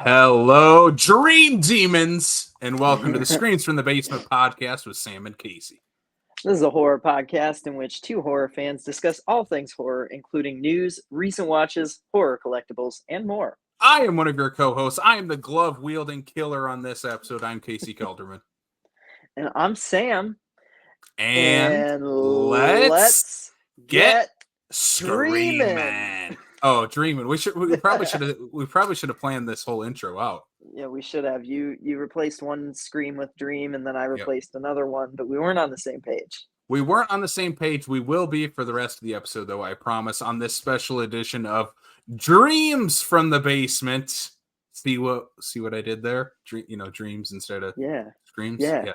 Hello, Dream Demons, and welcome to the Screams from the Basement podcast with Sam and Casey. This is a horror podcast in which two horror fans discuss all things horror, including news, recent watches, horror collectibles, and more. I am one of your co-hosts. I am the glove-wielding killer on this episode. I'm Casey Kelderman. And I'm Sam. And let's get screaming. Oh, dreaming. We probably should have planned this whole intro out. Yeah, we should have. You replaced one scream with dream, and then I replaced another one, but we weren't on the same page. We weren't on the same page. We will be for the rest of the episode, though, I promise, on this special edition of Dreams from the Basement. See what I did there? Dreams instead of screams. Yeah.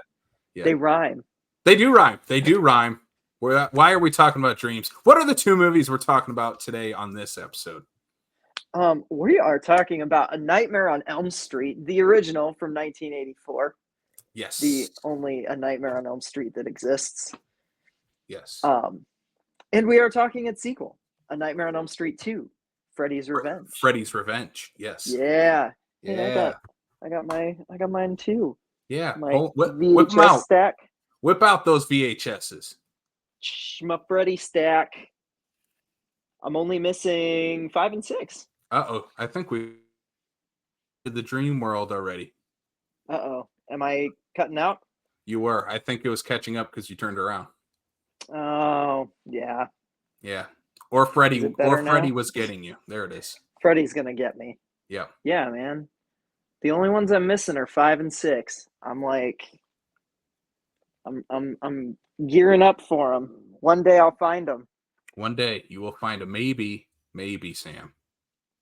They rhyme. They do rhyme. Why are we talking about dreams? What are the two movies we're talking about today on this episode? We are talking about A Nightmare on Elm Street, the original from 1984. Yes. The only A Nightmare on Elm Street that exists. Yes. And we are talking its sequel, A Nightmare on Elm Street 2, Freddy's Revenge. Freddy's Revenge. Yes. Yeah. Yeah. I got mine too. Yeah. My whip them out. Stack. Whip out those VHSs. My Freddy stack. I'm only missing 5 and 6. Uh-oh. I think we did the dream world already. Uh-oh. Am I cutting out? You were. I think it was catching up because you turned around. Oh, yeah. Yeah. Or Freddy now? Was getting you. There it is. Freddy's gonna get me. Yeah. Yeah, man. The only ones I'm missing are 5 and 6. I'm gearing up for them. One day I'll find them. One day you will find them. Maybe, Sam,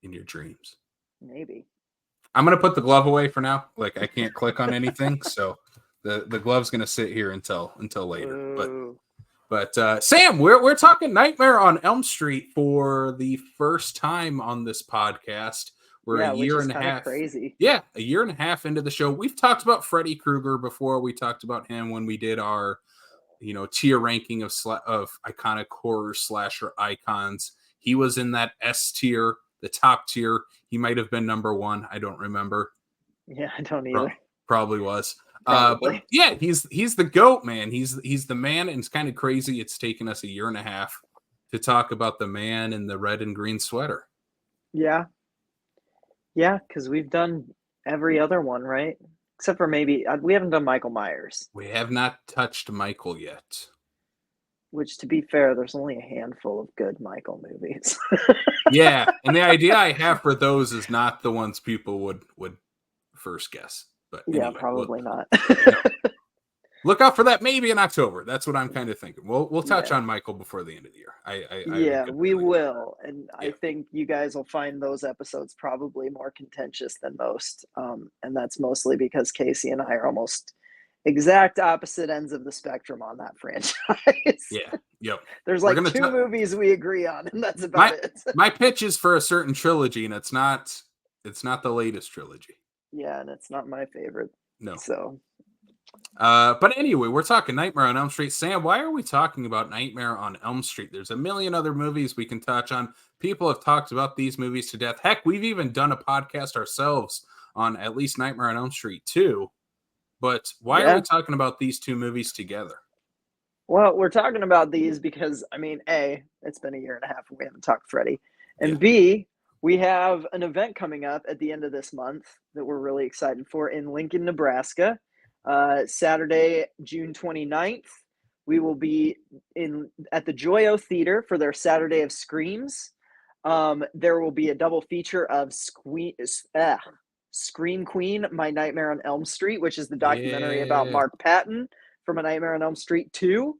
in your dreams. Maybe. I'm going to put the glove away for now. Like, I can't click on anything. So the glove's going to sit here until later. Ooh. But Sam, we're talking Nightmare on Elm Street for the first time on this podcast. We're a year and a half. Crazy. Yeah, a year and a half into the show. We've talked about Freddy Krueger before. We talked about him when we did our, tier ranking of iconic horror slasher icons. He was in that S tier, the top tier. He might have been number 1. I don't remember. Yeah, I don't either. Probably was. Probably. But yeah, he's the GOAT, man. He's the man, and it's kind of crazy. It's taken us a year and a half to talk about the man in the red and green sweater. Yeah. Yeah, because we've done every other one, right? Except for maybe we haven't done Michael Myers. We have not touched Michael yet. Which, to be fair, there's only a handful of good Michael movies. Yeah, and the idea I have for those is not the ones people would first guess. But anyway, probably not. Look out for that maybe in October. That's what I'm kind of thinking. We'll touch on Michael before the end of the year. We will. And I think you guys will find those episodes probably more contentious than most. And that's mostly because Casey and I are almost exact opposite ends of the spectrum on that franchise. Yeah. Yep. There's like 2 movies we agree on, and that's about it. My pitch is for a certain trilogy, and it's not the latest trilogy. Yeah, and it's not my favorite. No. So but anyway, we're talking Nightmare on Elm Street. Sam, why are we talking about Nightmare on Elm Street? There's a million other movies we can touch on. People have talked about these movies to death. Heck, we've even done a podcast ourselves on at least Nightmare on Elm Street 2. But why are we talking about these two movies together? Well, we're talking about these because, A, it's been a year and a half and we haven't talked Freddy. And B, we have an event coming up at the end of this month that we're really excited for in Lincoln, Nebraska. Saturday, June 29th, we will be at the Joyo Theater for their Saturday of Screams. There will be a double feature of Scream Queen, My Nightmare on Elm Street, which is the documentary about Mark Patton from A Nightmare on Elm Street 2.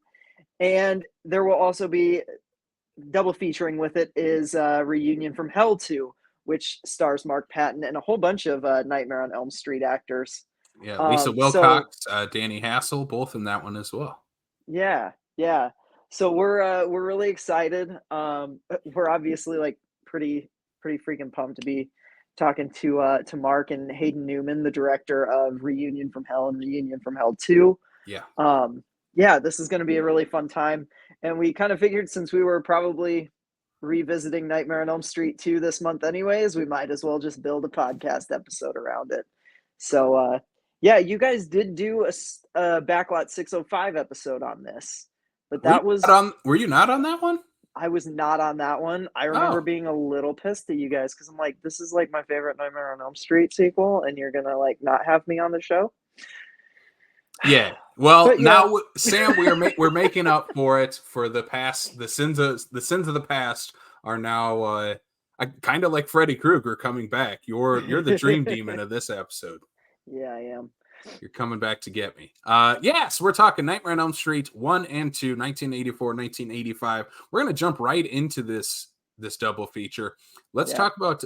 And there will also be double featuring with it is Reunion from Hell 2, which stars Mark Patton and a whole bunch of Nightmare on Elm Street actors. Yeah, Lisa Wilcox, Danny Hassel, both in that one as well. Yeah. So we're really excited. We're obviously pretty freaking pumped to be talking to Mark and Hayden Newman, the director of Reunion from Hell and Reunion from Hell 2. Yeah. This is going to be a really fun time. And we kind of figured since we were probably revisiting Nightmare on Elm Street 2 this month anyways. We might as well just build a podcast episode around it. So, yeah, you guys did do a Backlot 605 episode on this, but that was were you not on that one? I was not on that one. I remember being a little pissed at you guys because I'm like, this is like my favorite Nightmare on Elm Street sequel, and you're gonna like not have me on the show. Yeah. Well, But, yeah. now Sam, we're making up for it for the past. The sins of the past are now kind of like Freddy Krueger coming back. You're the dream demon of this episode. Yeah, I am. You're coming back to get me. Yes, we're talking Nightmare on Elm Street 1 and 2, 1984, 1985. We're going to jump right into this double feature. Let's talk about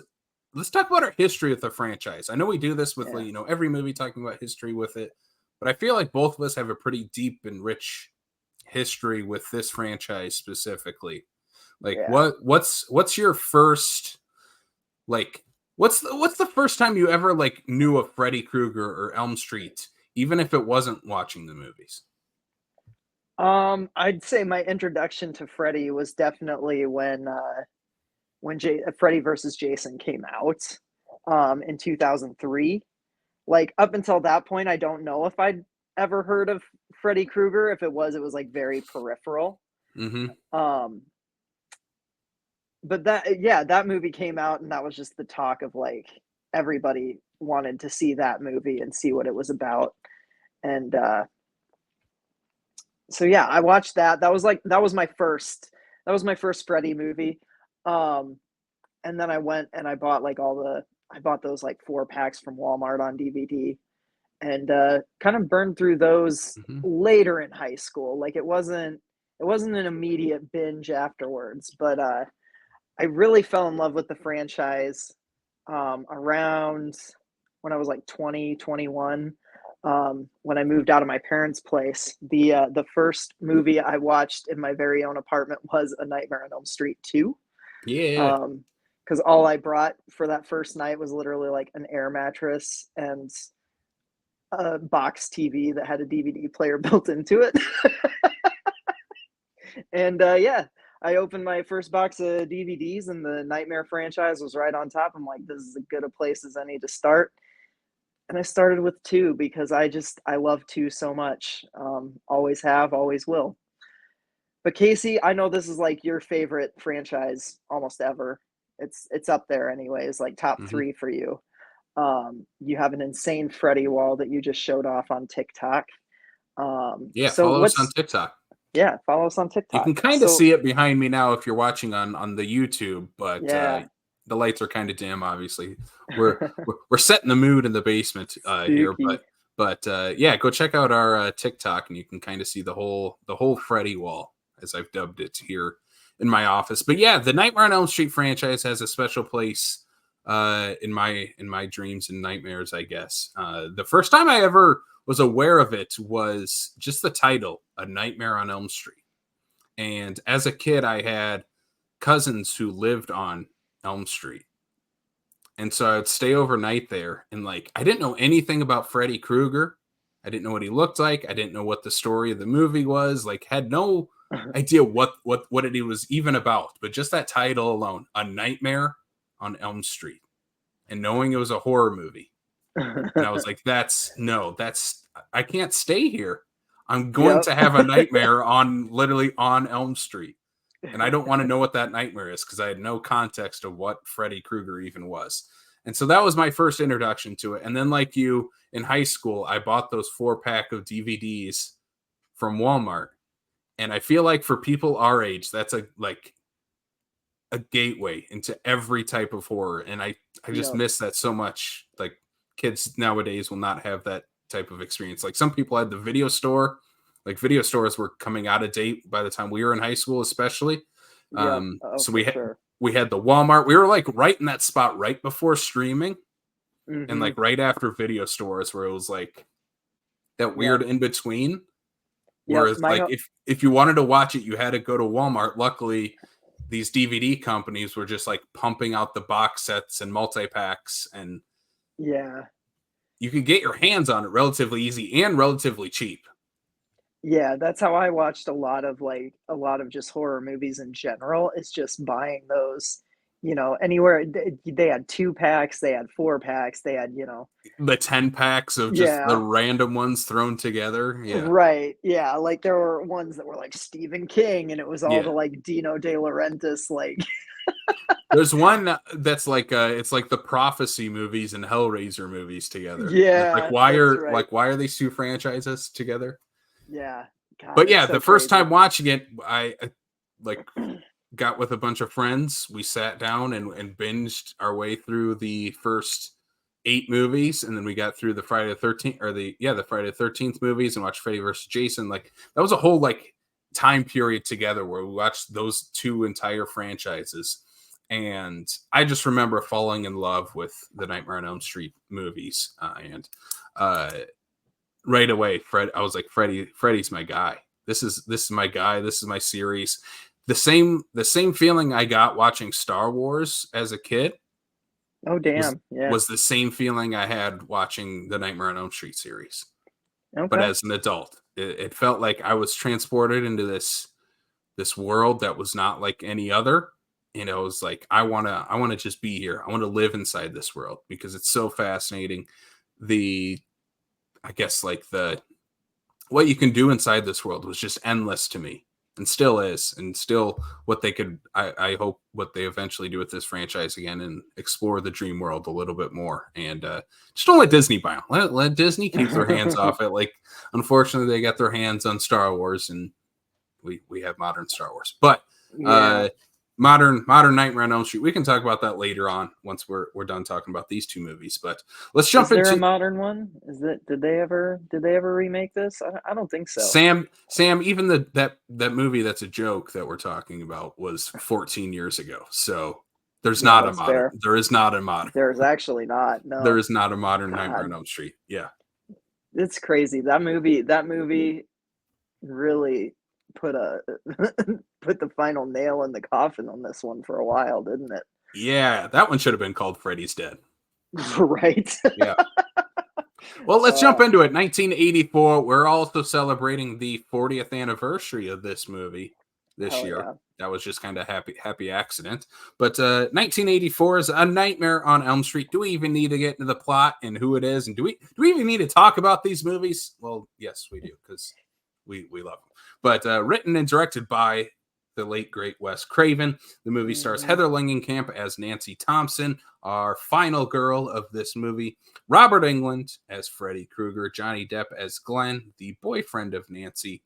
our history with the franchise. I know we do this with every movie, talking about history with it, but I feel like both of us have a pretty deep and rich history with this franchise specifically. Like, what's your first like? What's the first time you ever like knew of Freddy Krueger or Elm Street, even if it wasn't watching the movies? I'd say my introduction to Freddy was definitely when Freddy versus Jason came out in 2003. Like up until that point, I don't know if I'd ever heard of Freddy Krueger. If it was like very peripheral. Mm-hmm. But that movie came out, and that was just the talk of like everybody wanted to see that movie and see what it was about. And so yeah, I watched that. That was my first Freddy movie. And then I went and I bought those like 4-packs from Walmart on DVD, and kind of burned through those later in high school. Like it wasn't an immediate binge afterwards, but I really fell in love with the franchise around when I was like 20, 21, when I moved out of my parents' place. The first movie I watched in my very own apartment was A Nightmare on Elm Street 2. Yeah. Because all I brought for that first night was literally like an air mattress and a box TV that had a DVD player built into it. And I opened my first box of DVDs, and the Nightmare franchise was right on top. I'm like, this is as good a place as any to start. And I started with 2 because I love 2 so much. Always have, always will. But Casey, I know this is like your favorite franchise almost ever. It's up there anyways, like top 3 for you. You have an insane Freddy wall that you just showed off on TikTok. Follow us on TikTok. Yeah, follow us on TikTok. You can kind of see it behind me now if you're watching on the YouTube, but the lights are kind of dim. Obviously, we're setting the mood in the basement here. But go check out our TikTok, and you can kind of see the whole Freddy wall, as I've dubbed it here in my office. But yeah, the Nightmare on Elm Street franchise has a special place in my dreams and nightmares, I guess. The first time I ever was aware of it was just the title, A Nightmare on Elm Street. And as a kid, I had cousins who lived on Elm Street. And so I'd stay overnight there. And like, I didn't know anything about Freddy Krueger. I didn't know what he looked like. I didn't know what the story of the movie was. Like, had no idea what it was even about. But just that title alone, A Nightmare on Elm Street. And knowing it was a horror movie. And I was like, I can't stay here. I'm going to have a nightmare literally on Elm Street. And I don't want to know what that nightmare is because I had no context of what Freddy Krueger even was. And so that was my first introduction to it. And then like you in high school, I bought those 4-pack of DVDs from Walmart. And I feel like for people our age, that's a gateway into every type of horror. And I just miss that so much. Like, kids nowadays will not have that type of experience. Like some people had the video store. Like video stores were coming out of date by the time we were in high school, especially. So we had the Walmart. We were like right in that spot right before streaming, and like right after video stores, where it was like that weird in between. Whereas if you wanted to watch it, you had to go to Walmart. Luckily, these DVD companies were just like pumping out the box sets and multi-packs, and you could get your hands on it relatively easy and relatively cheap. Yeah, that's how I watched a lot of just horror movies in general, is just buying those, anywhere they had 2 packs, they had 4 packs, they had, The 10 packs of just the yeah, random ones thrown together. Yeah. right, yeah, like, there were ones that were, like, Stephen King, and it was all Yeah. the, like, Dino De Laurentiis, like There's one that's like it's like the Prophecy movies and Hellraiser movies together. And it's Yeah, that's right. like why are these two franchises together? Yeah. God, But it's yeah, so the first crazy. time watching it, I like got with a bunch of friends. We sat down and binged our way through the first 8 movies, and then we got through the Friday the 13th or the Friday the 13th movies and watched Freddy versus Jason. Like that was a whole like time period together where we watched those two entire franchises. And I just remember falling in love with the Nightmare on Elm Street movies, and uh, right away, I was like, Freddy's my guy. This is my guy. This is my series. The same feeling I got watching Star Wars as a kid Oh, was damn. Yeah. was the same feeling I had watching the Nightmare on Elm Street series. But Okay. as an adult, it felt like I was transported into this world that was not like any other. And it was like I wanna just be here. I want to live inside this world because it's so fascinating. The I guess like the what you can do inside this world was just endless to me and still is, and still what they could I hope what they eventually do with this franchise again and explore the dream world a little bit more. And just don't let Disney buy them. Let Disney keep their hands off it. Like unfortunately they got their hands on Star Wars, and we have modern Star Wars. But Yeah. uh modern Nightmare on Elm Street, we can talk about that later on once we're done talking about these 2 movies. But let's Is jump there a into modern one? Did they ever remake this? I don't think so. Sam, even that movie that's a joke that we're talking about was 14 years ago. So Yeah, that's fair. There's actually not. there No. is not a modern Nightmare on God, Elm Street. Yeah. it's crazy. That movie really put a put the final nail in the coffin on this one for a while, didn't it? Yeah, that one should have been called Freddy's Dead. Right. Yeah. Well, let's jump Uh, into it. 1984. We're also celebrating the 40th anniversary of this movie this hell year. yeah. That was just kind of happy accident. But 1984 is A Nightmare on Elm Street. Do we even need to get into the plot and who it is, and do we even need to talk about these movies? Well, yes, we do because we love them. But written and directed by the late great Wes Craven. The movie stars Mhm. Heather Langenkamp as Nancy Thompson, our final girl of this movie. Robert Englund as Freddy Krueger, Johnny Depp as Glenn, the boyfriend of Nancy,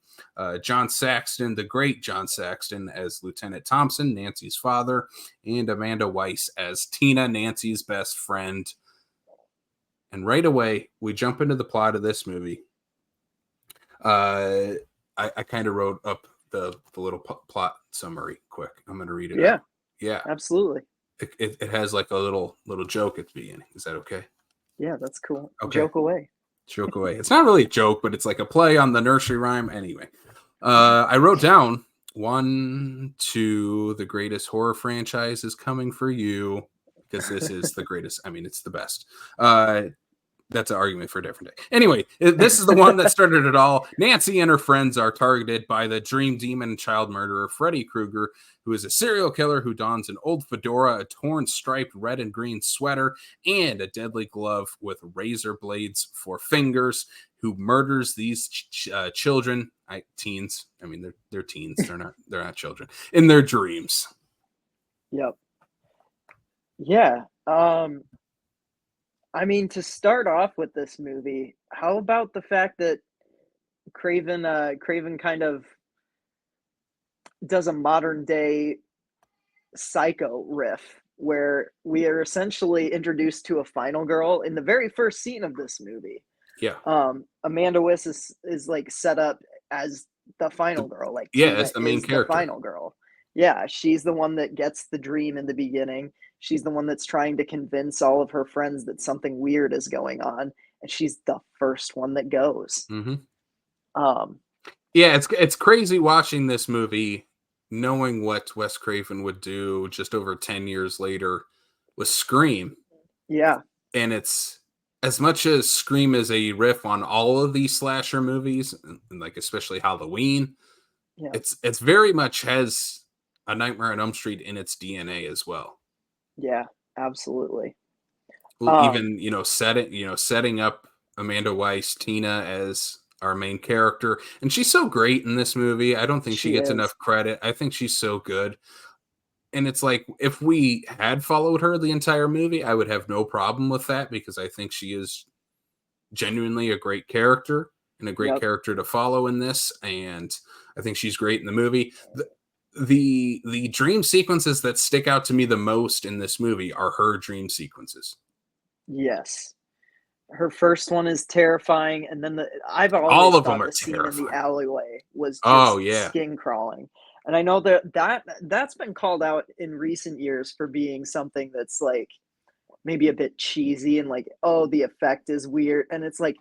John Saxton, the great John Saxton, as Lieutenant Thompson, Nancy's father, and Amanda Weiss as Tina, Nancy's best friend. And right away, we jump into the plot of this movie. Uh, I kind of wrote up the little plot summary quick. I'm going to read it out. Yeah, Yeah, absolutely. it has like a little joke at the beginning. Is that okay? Yeah, that's cool. Okay. Joke away. Joke away. It's not really a joke, but it's like a play on the nursery rhyme. Anyway, I wrote down 1, 2, the greatest horror franchise is coming for you because this is the greatest. I mean, it's the best. That's an argument for a different day. Anyway, this is the one that started it all. Nancy and her friends are targeted by the dream demon child murderer, Freddy Krueger, who is a serial killer who dons an old fedora, a torn striped red and green sweater, and a deadly glove with razor blades for fingers, who murders these children, teens. I mean, they're teens. They're not children in their dreams. Yep. Yeah. I mean, to start off with this movie, how about the fact that Craven kind of does a modern day psycho riff where we are essentially introduced to a final girl in the very first scene of this movie. Yeah. Amanda Wiss is like set up as the final girl. Like Yeah, Tina as the main is the character. final girl. Yeah, she's the one that gets the dream in the beginning. She's the one that's trying to convince all of her friends that something weird is going on, and she's the first one that goes. Mm-hmm. Um, Yeah, it's crazy watching this movie, knowing what Wes Craven would do just over 10 years later with Scream, yeah, and it's as much as Scream is a riff on all of these slasher movies, and like especially Halloween, Yeah. it's very much has a Nightmare on Elm Street in its DNA as well. Yeah, absolutely. Well, Um, even setting up Amanda Weiss, Tina, as our main character, and she's so great in this movie. I don't think she she gets is. enough credit. I think she's so good. And it's like if we had followed her the entire movie, I would have no problem with that because I think she is genuinely a great character and a great Yep. character to follow in this. And I think she's great in the movie. The dream sequences that stick out to me the most in this movie are her dream sequences. Yes. Her first one is terrifying, and then I've All always of them thought are the scene in the terrifying. alleyway was Oh just yeah. skin crawling. And I know that's been called out in recent years for being something that's like maybe a bit cheesy and like, oh, the effect is weird. And it's like,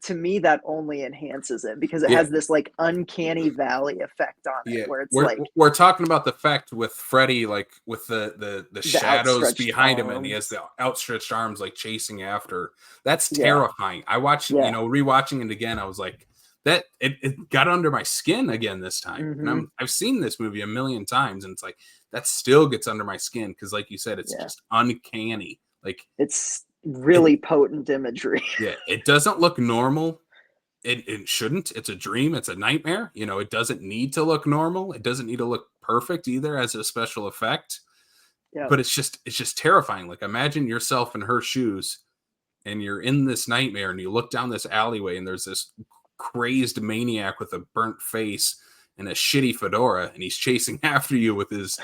to me, that only enhances it because it Yeah. has this like uncanny valley effect on it Yeah, where it's we're like we're talking about the fact with Freddy, like with the the shadows outstretched behind him, and he has arms. the outstretched arms like chasing after. That's Yeah, terrifying. I watched, yeah. rewatching it again. I was like, that it got under my skin again this time, and Hmm. I've seen this movie a million times, and it's like that still gets under my skin because, like you said, it's Yeah. just uncanny. Like It's it, really potent imagery. yeah, it doesn't look normal. It shouldn't. It's a dream. It's a nightmare. It doesn't need to look normal. It doesn't need to look perfect either as a special effect. Yeah. But it's just terrifying. Like imagine yourself in her shoes and you're in this nightmare and you look down this alleyway and there's this crazed maniac with a burnt face and a shitty fedora and he's chasing after you with his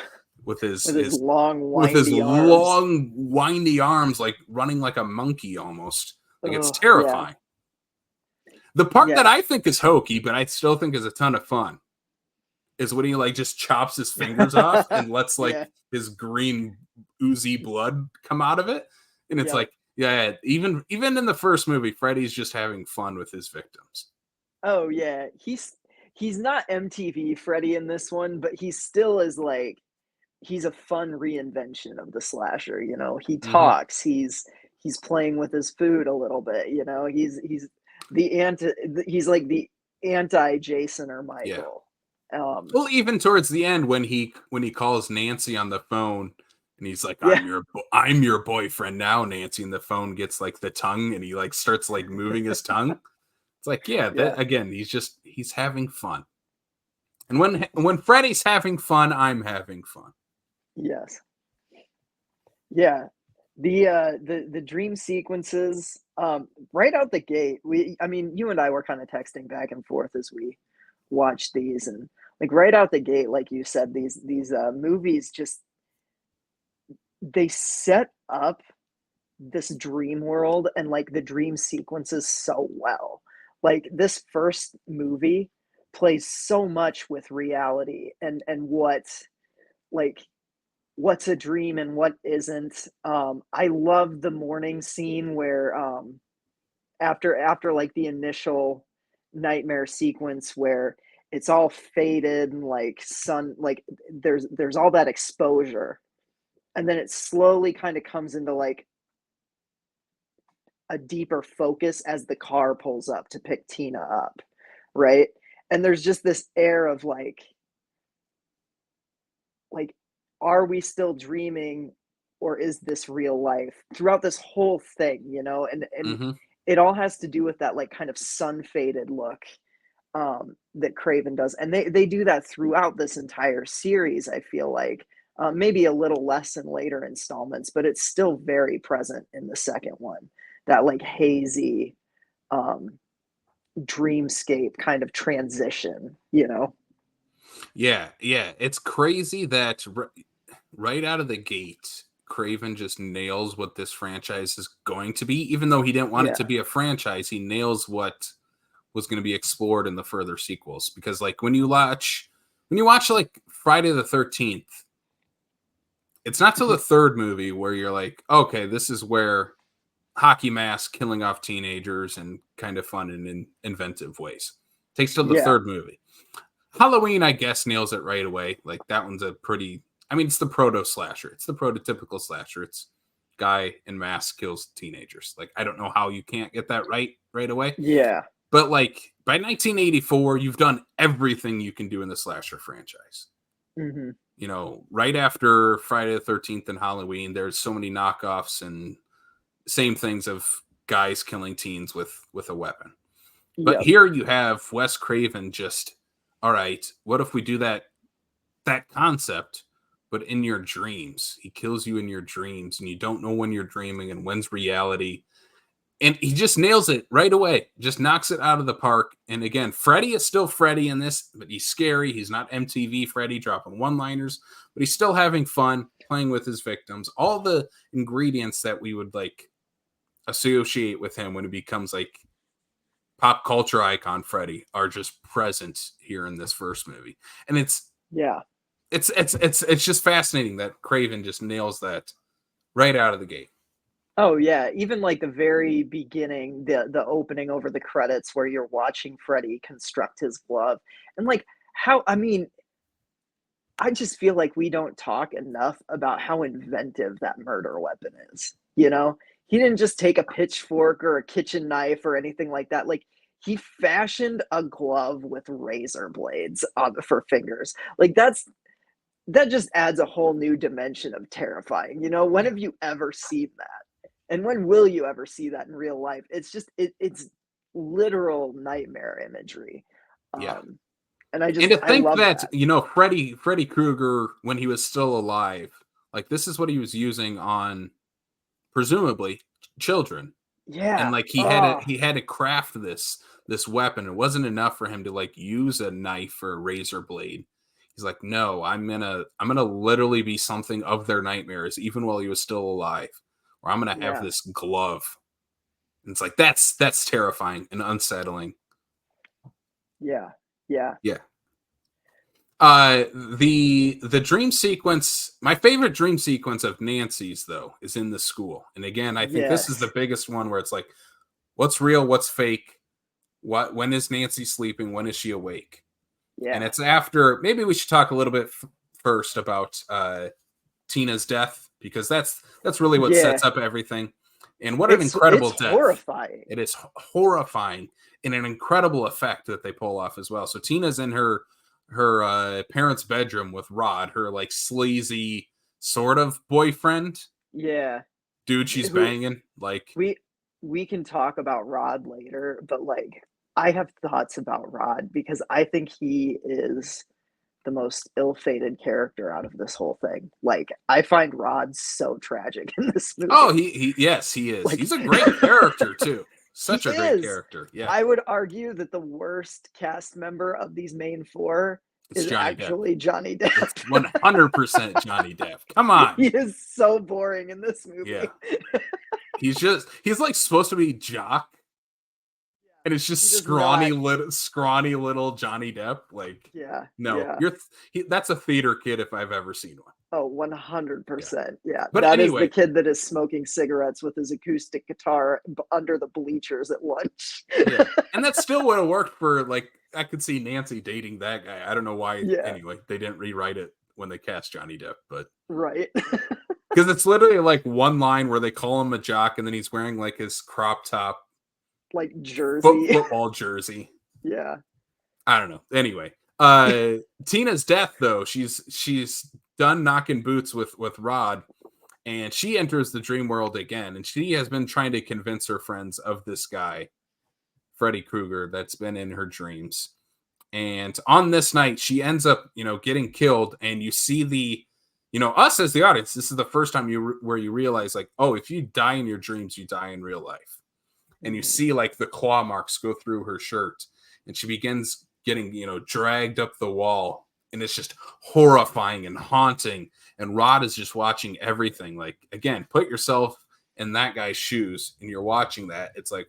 with his With his his long, with his windy arms. long windy arms like running like a monkey almost. Like it's Oh, yeah. terrifying. The part that Yeah. I think is hokey, but I still think is a ton of fun, is when he like just chops his fingers off and lets like Yeah. his green oozy blood come out of it. And it's Yep. like, yeah, even in the first movie, Freddy's just having fun with his victims. Oh, yeah. He's not MTV Freddy in this one, but he still is like he's a fun reinvention of the slasher, you know? He Hmm. talks, he's playing with his food a little bit, you know? He's like the anti Jason or Yeah. Michael. Um, Well, even towards the end when he calls Nancy on the phone and he's like, yeah. I'm your boyfriend now, Nancy, and the phone gets like the tongue and he like starts like moving his tongue. It's like, yeah, Yeah. that again, he's having fun. And when Freddy's having fun, I'm having fun. Yes. Yeah. The dream sequences, right out the gate, I mean, you and I were kind of texting back and forth as we watched these, and like right out the gate, like you said, these movies just they set up this dream world and like the dream sequences so well. Like this first movie plays so much with reality and like what's a dream and what isn't. I love the morning scene where after like the initial nightmare sequence where it's all faded and like sun like there's all that exposure and then it slowly kind of comes into like a deeper focus as the car pulls up to pick Tina up, right? And there's just this air of like are we still dreaming or is this real life throughout this whole thing, you know? And Hmm. it all has to do with that like kind of sun faded look that Craven does, and they do that throughout this entire series. I feel like maybe a little less in later installments, but it's still very present in the second one. That like hazy um, dreamscape kind of transition, you know? Yeah, yeah. It's crazy that right out of the gate, Craven just nails what this franchise is going to be. Even though he didn't want it to Yeah, be a franchise, he nails what was going to be explored in the further sequels. Because like when you watch like Friday the 13th, it's not till mhm, the third movie where you're like, okay, this is where hockey mask killing off teenagers and kind of fun and inventive ways. Takes till the yeah, third movie. Halloween, I guess, nails it right away. Like that one's a pretty. I mean, it's the proto slasher. It's the prototypical slasher. It's guy in mask kills teenagers. Like, I don't know how you can't get that right away. Yeah. But like by 1984, you've done everything you can do in the slasher franchise. Mm-hmm. You know, right after Friday the 13th and Halloween, there's so many knockoffs and same things of guys killing teens with a weapon. But Yep. here you have Wes Craven just, all right, what if we do that concept, but in your dreams? He kills you in your dreams, and you don't know when you're dreaming and when's reality. And he just nails it right away, just knocks it out of the park. And again, Freddy is still Freddy in this, but he's scary. He's not MTV Freddy dropping one-liners, but he's still having fun playing with his victims. All the ingredients that we would like associate with him when he becomes like pop culture icon Freddy are just present here in this first movie. And it's just fascinating that Craven just nails that right out of the gate. Oh yeah, even like the very beginning, the opening over the credits where you're watching Freddy construct his glove. And like how I mean, I just feel like we don't talk enough about how inventive that murder weapon is. You know? He didn't just take a pitchfork or a kitchen knife or anything like that. Like he fashioned a glove with razor blades for fingers. Like that just adds a whole new dimension of terrifying. You know, when have you ever seen that? And when will you ever see that in real life? It's just it's literal nightmare imagery. Yeah. And I think love that, you know, Freddy Krueger, when he was still alive, like this is what he was using on presumably children. Yeah. And like he had to craft this weapon. It wasn't enough for him to like use a knife or a razor blade. He's like, no, I'm gonna literally be something of their nightmares, even while he was still alive. Or I'm gonna have this glove. And it's like that's terrifying and unsettling. Yeah. The dream sequence, my favorite dream sequence of Nancy's though, is in the school. And again, I think this is the biggest one where it's like, what's real, what's fake? When is Nancy sleeping? When is she awake? Yeah. And it's after, maybe we should talk a little bit first about Tina's death, because that's really what sets up everything. And what an incredible death. Horrifying. It is horrifying, and an incredible effect that they pull off as well. So Tina's in her parents' bedroom with Rod, her like sleazy sort of boyfriend. Yeah. Dude she's banging. Like we can talk about Rod later, but like I have thoughts about Rod because I think he is the most ill-fated character out of this whole thing. Like I find Rod so tragic in this movie. Oh, yes, he is. Like, he's a great character too. Such a great character. Yeah. I would argue that the worst cast member of these main four is actually Johnny Depp. It's 100% Johnny Depp. Come on. He is so boring in this movie. Yeah. He's like supposed to be Jock. And it's just scrawny little Johnny Depp. Like, that's a theater kid if I've ever seen one. Oh, 100%. Yeah. But that anyway, is the kid that is smoking cigarettes with his acoustic guitar under the bleachers at lunch. Yeah. And that still would have worked for, like, I could see Nancy dating that guy. I don't know why. Yeah. Anyway, they didn't rewrite it when they cast Johnny Depp, but. Right. Because it's literally like one line where they call him a jock and then he's wearing like his crop top. Like jersey. Football jersey. Yeah. I don't know. Anyway, Tina's death though, she's done knocking boots with Rod, and she enters the dream world again, and she has been trying to convince her friends of this guy, Freddy Krueger, that's been in her dreams. And on this night, she ends up, getting killed, and you see us as the audience, this is the first time where you realize, like, oh, if you die in your dreams, you die in real life. And you see like the claw marks go through her shirt, and she begins getting, dragged up the wall, and it's just horrifying and haunting. And Rod is just watching everything. Like, again, put yourself in that guy's shoes, and you're watching that. It's like,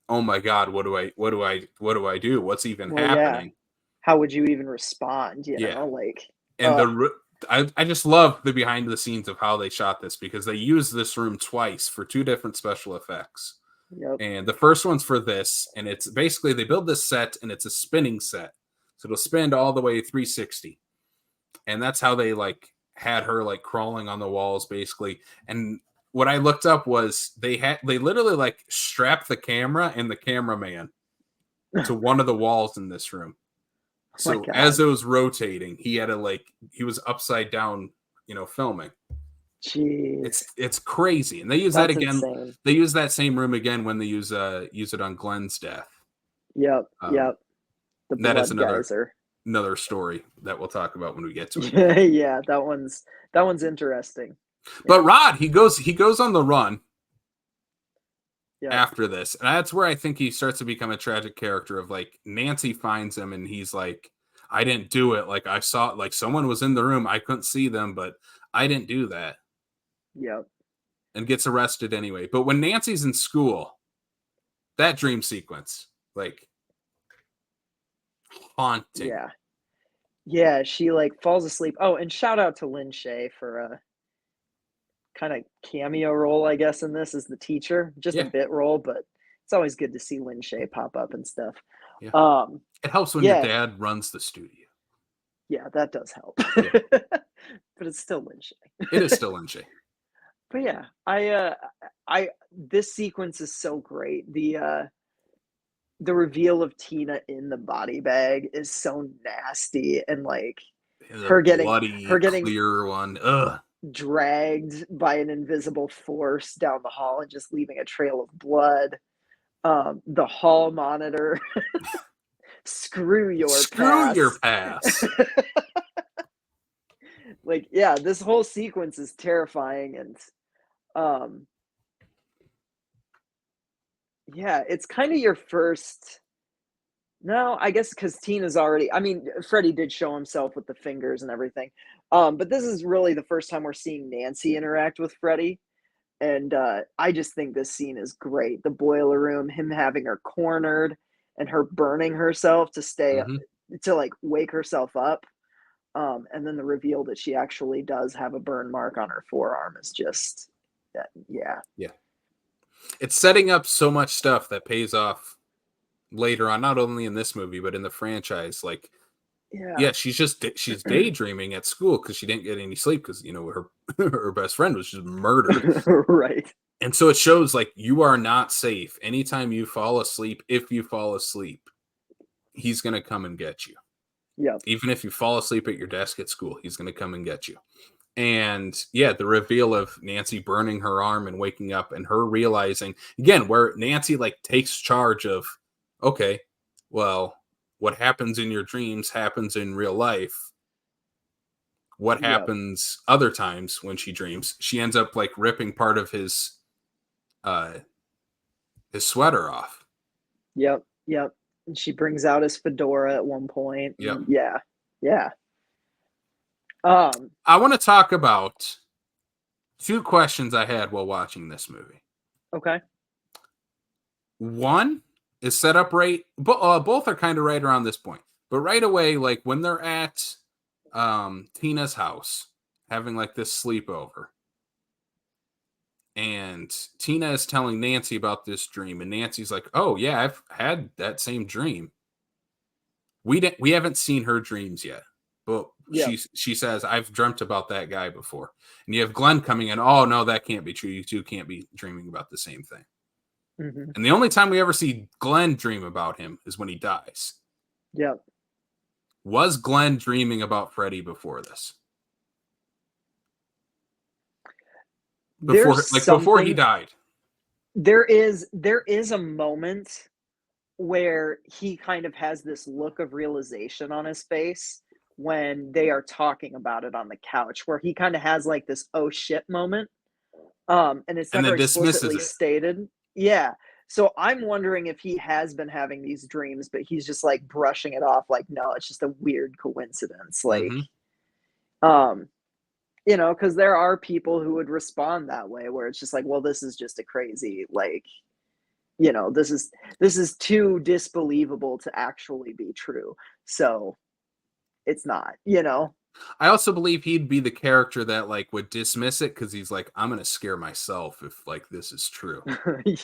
oh my God, what do I do? What's even happening? Yeah. How would you even respond? You know, like, and I just love the behind the scenes of how they shot this, because they used this room twice for 2 different special effects. Yep. And the first one's for this, and it's basically they build this set, and it's a spinning set, so it'll spin all the way 360, and that's how they like had her like crawling on the walls basically. And what I looked up was they literally like strapped the camera and the cameraman to one of the walls in this room. Oh my So as God. it was rotating, he had to he was upside down, filming. Jeez. It's crazy. And they use that That's again. insane. They use that same room again when they use it on Glenn's death. Yep. Um, The that is blood geyser. another story that we'll talk about when we get to it. Yeah, that one's interesting. But Rod, he goes on the run Yeah. after this. And that's where I think he starts to become a tragic character of like Nancy finds him and he's like, I didn't do it. Like I saw like someone was in the room. I couldn't see them, but I didn't do that. Yep. And gets arrested anyway. But when Nancy's in school, that dream sequence, like haunting. Yeah. Yeah, she like falls asleep. Oh, and shout out to Lin Shaye for a kind of cameo role, I guess, in this as the teacher. Just a bit role, but it's always good to see Lin Shaye pop up and stuff. Yeah. It helps when your dad runs the studio. Yeah, that does help. Yeah. But it's still Lin Shaye. It is still Lin Shaye. But yeah, this sequence is so great. The reveal of Tina in the body bag is so nasty, and like her getting clear one. Ugh. Dragged by an invisible force down the hall and just leaving a trail of blood. The hall monitor. Screw your pass. Like, yeah, this whole sequence is terrifying, and yeah, it's kind of your first. No, I guess because Tina's already. I mean, Freddy did show himself with the fingers and everything, but this is really the first time we're seeing Nancy interact with Freddy, and I just think this scene is great. The boiler room, him having her cornered, and her burning herself to stay to like wake herself up, and then the reveal that she actually does have a burn mark on her forearm is just, yeah. It's setting up so much stuff that pays off later on, not only in this movie but in the franchise. Like, she's daydreaming at school because she didn't get any sleep because her best friend was just murdered. Right. And so it shows like you are not safe anytime you fall asleep. If you fall asleep, he's gonna come and get you. Yeah. Even if you fall asleep at your desk at school, he's gonna come and get you. And yeah, the reveal of Nancy burning her arm and waking up and her realizing again where Nancy like takes charge of, okay, well, what happens in your dreams happens in real life. What happens other times when she dreams? She ends up like ripping part of his sweater off. Yep. And she brings out his fedora at one point. Yep. Yeah. I want to talk about two questions I had while watching this movie. Okay. One is set up right, both are kind of right around this point. But right away, like when they're at Tina's house having like this sleepover, and Tina is telling Nancy about this dream, and Nancy's like, "Oh yeah, I've had that same dream." We haven't seen her dreams yet, but she says, "I've dreamt about that guy before." And you have Glenn coming in. Oh no, that can't be true. You two can't be dreaming about the same thing. Mm-hmm. And the only time we ever see Glenn dream about him is when he dies. Yep. Was Glenn dreaming about Freddy before this? Before he died. There is a moment where he kind of has this look of realization on his face when they are talking about it on the couch, where he kind of has like this oh shit moment. And it's never explicitly stated. Yeah. So I'm wondering if he has been having these dreams, but he's just like brushing it off like, no, it's just a weird coincidence. Like, because there are people who would respond that way, where it's just like, well, this is just a crazy, like, this is too disbelievable to actually be true. So it's not, I also believe he'd be the character that like would dismiss it because he's like, I'm gonna scare myself if like this is true.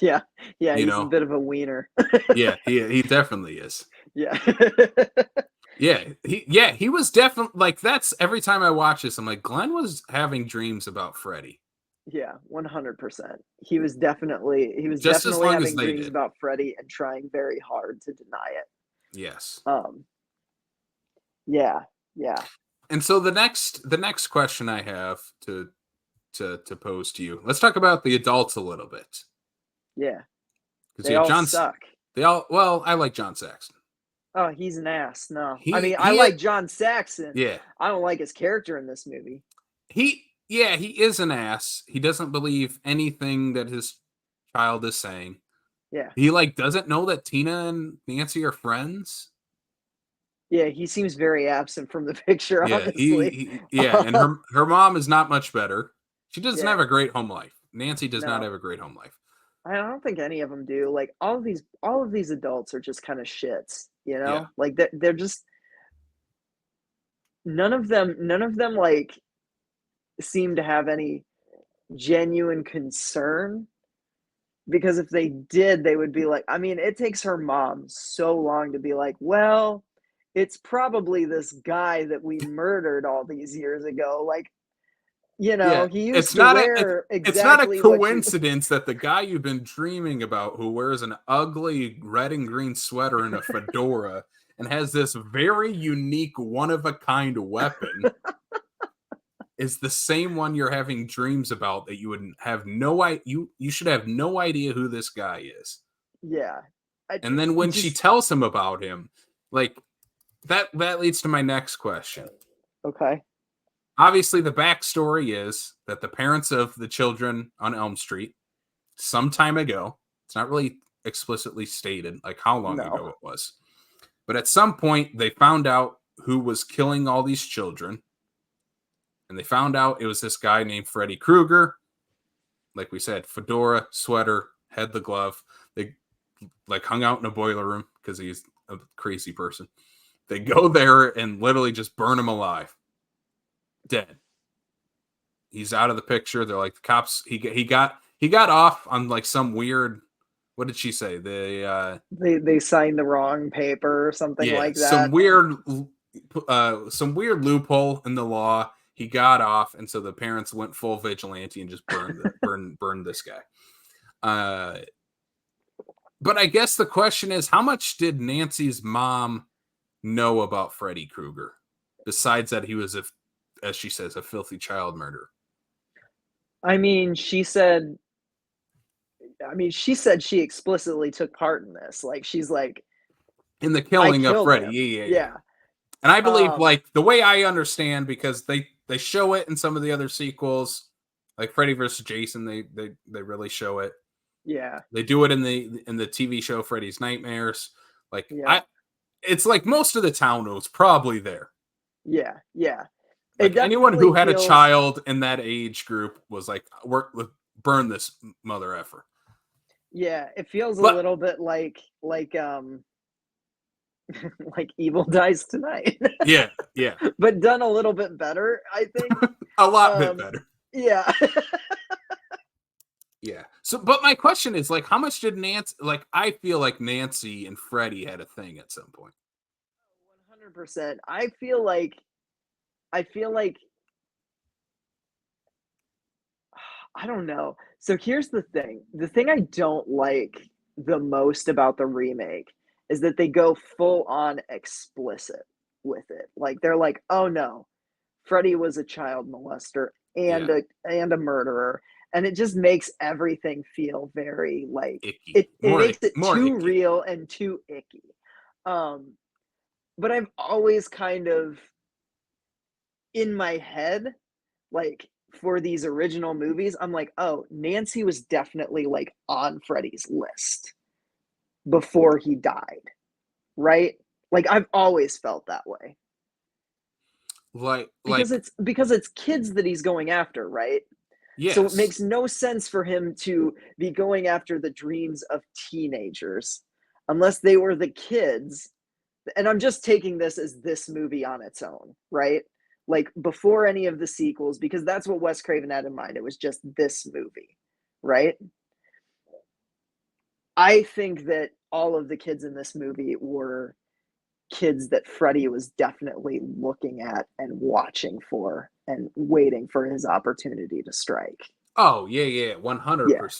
Yeah, he's a bit of a wiener. Yeah, he definitely is. Yeah. He was definitely like, that's every time I watch this, I'm like, Glenn was having dreams about Freddy. Yeah, 100%. He was just as definitely long as having they dreams did. about Freddy and trying very hard to deny it. Yes. Um, yeah, yeah, And so the next question I have to pose to you. Let's talk about the adults a little bit yeah. because They you have all suck. They all well. I like John Saxon. Oh, he's an ass. No. I mean, I He like John Saxon. yeah I don't like his character in this movie. he is an ass. He doesn't believe anything that his child is saying. Yeah. He like doesn't know that Tina and Nancy are friends. Yeah, he seems very absent from the picture, Yeah, honestly. yeah, and her mom is not much better. She doesn't Yeah. have a great home life. Nancy does not No. have a great home life. I don't think any of them do. Like all of these adults are just kind of shits, you Yeah, know? Like they're just none of them like seem to have any genuine concern because if they did, they would be like, I mean, it takes her mom so long to be like, well, it's probably this guy that we murdered all these years ago. Like, yeah. he used to wear It's not a exactly what you. coincidence that the guy you've been dreaming about, who wears an ugly red and green sweater and a fedora, and has this very unique, one of a kind weapon, is the same one you're having dreams about. That you would have no idea. You should have no idea who this guy is. Yeah. I And then when she just tells him about him, like that leads to my next question. okay. Obviously, the backstory is that the parents of the children on Elm Street, some time ago, it's not really explicitly stated like how long ago No. it was, but at some point they found out who was killing all these children, and they found out it was this guy named Freddy Krueger. Like we said, fedora, sweater, had the glove. They like hung out in a boiler room because he's a crazy person. They go there and literally just burn him alive, dead. He's out of the picture. They're like the cops. He got off on like some weird. What did she say? They signed the wrong paper or something Yeah, like that. some weird loophole in the law. He got off, and so the parents went full vigilante and just burned this guy. But I guess the question is, how much did Nancy's mom know about Freddy Krueger, besides that he was, as she says, a filthy child murderer? I mean, she said she explicitly took part in this. Like she's like, In the I killing of killed Freddy. him. Yeah. Yeah. And I believe, Um, like, the way I understand, because they show it in some of the other sequels, like Freddy versus Jason, they really show it. yeah. They do it in the TV show Freddy's Nightmares. Like Yeah. it's like most of the town was probably there. Yeah. Yeah. It Like anyone who definitely had a feels child in that age group was like, work with burn this mother effer. yeah, it feels a But little bit like Evil Dies Tonight. yeah, yeah, But done a little bit better, I think. a lot bit Um, better. yeah. Yeah. So, but my question is, like, how much did Nancy? Like, I feel like Nancy and Freddie had a thing at some point. 100%. I feel like I don't know. So here's the thing. The thing I don't like the most about the remake is that they go full on explicit with it. Like they're like, "Oh no, Freddy was a child molester and Yeah, a murderer." And it just makes everything feel very like icky, it makes it more too icky. real and too icky. Um, but I've always kind of in my head, like for these original movies, I'm like, oh, Nancy was definitely like on Freddy's list before he died, right? Like I've always felt that way Like, because it's kids that he's going after, right? So it yes, makes no sense for him to be going after the dreams of teenagers unless they were the kids. And I'm just taking this as this movie on its own, right? Like before any of the sequels, because that's what Wes Craven had in mind. It was just this movie, right? I think that all of the kids in this movie were kids that Freddy was definitely looking at and watching for and waiting for his opportunity to strike. Oh yeah, Yeah. 100%.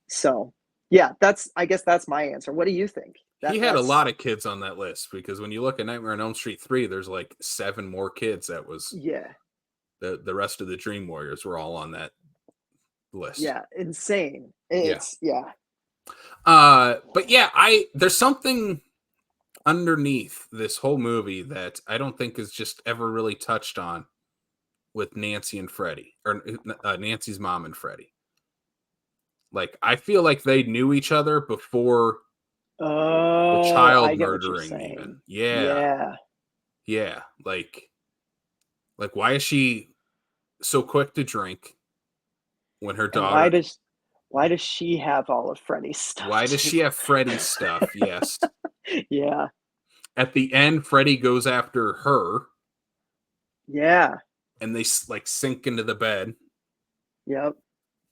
So yeah, I guess that's my answer. What do you think? He had a That's lot of kids on that list because when you look at Nightmare on Elm Street 3, there's like 7 more kids. That was yeah, the rest of the Dream Warriors were all on that list. yeah, insane. Yeah. It's yeah. But yeah, there's something underneath this whole movie that I don't think is just ever really touched on with Nancy and Freddie, or Nancy's mom and Freddie. Like, I feel like they knew each other before the Oh, child I get what you're murdering, even. saying. Yeah, Yeah. yeah. Like, why is she so quick to drink when her And daughter? why does she have all of Freddy's stuff Why does too? she have Freddy's stuff? Yes. Yeah. At the end, Freddy goes after her, Yeah. and they like sink into the bed. Yep.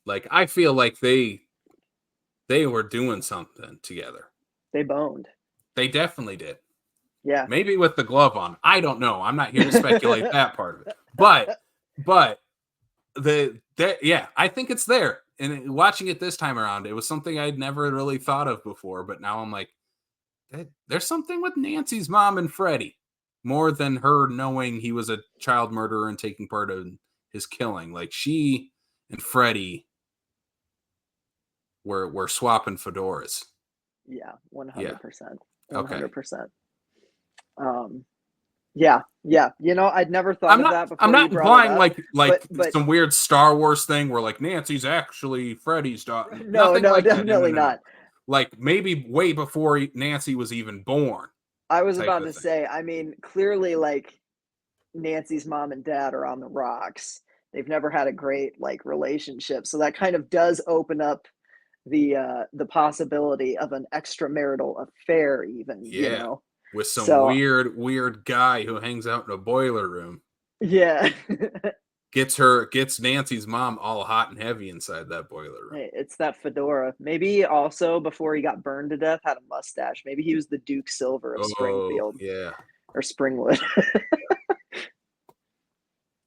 Like, I feel like they were doing something together. They boned. They definitely did. Yeah. Maybe with the glove on. I don't know. I'm not here to speculate that part of it. But yeah, I think it's there. And watching it this time around, it was something I'd never really thought of before. But now I'm like, there's something with Nancy's mom and Freddie more than her knowing he was a child murderer and taking part in his killing. Like, she and Freddie were swapping fedoras. Yeah, Yeah. 100%. Okay. 100%. Yeah, yeah. I'd never thought I'm of not. that I'm before you not brought it implying up. like But some weird Star Wars thing where like Nancy's actually Freddy's daughter. no, Nothing no, like that. No, no, definitely no, no. not. Like maybe way before Nancy was even born, I was type about of to thing. say, I mean, clearly, like, Nancy's mom and dad are on the rocks. They've never had a great like relationship, so that kind of does open up the possibility of an extramarital affair, even. Yeah, with some So weird guy who hangs out in a boiler room. yeah. Gets Nancy's mom all hot and heavy inside that boiler room. Hey, it's that fedora. Maybe also before he got burned to death had a mustache. Maybe he was the Duke Silver of Oh Springfield yeah, or Springwood.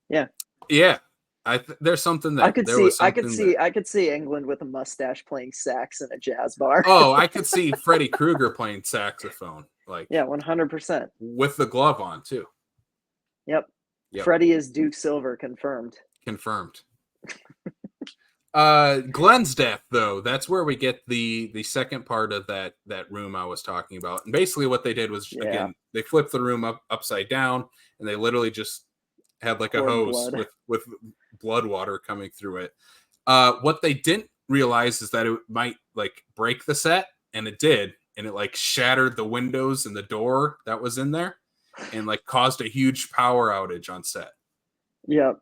Yeah. yeah. There's something there. There was something there. I could see England with a mustache playing sax in a jazz bar. Oh, I could see Freddy Krueger playing saxophone, like Yeah, 100%. with the glove on too. Yep. Yep, Freddie is Duke Silver confirmed. confirmed. Glenn's death, though, that's where we get the second part of that room I was talking about. And basically, what they did was Yeah. again they flipped the room upside down, and they literally just had like a Poured hose blood. with blood water coming through it. What they didn't realize is that it might like break the set, and it did, and it like shattered the windows and the door that was in there, and like caused a huge power outage on set. Yep.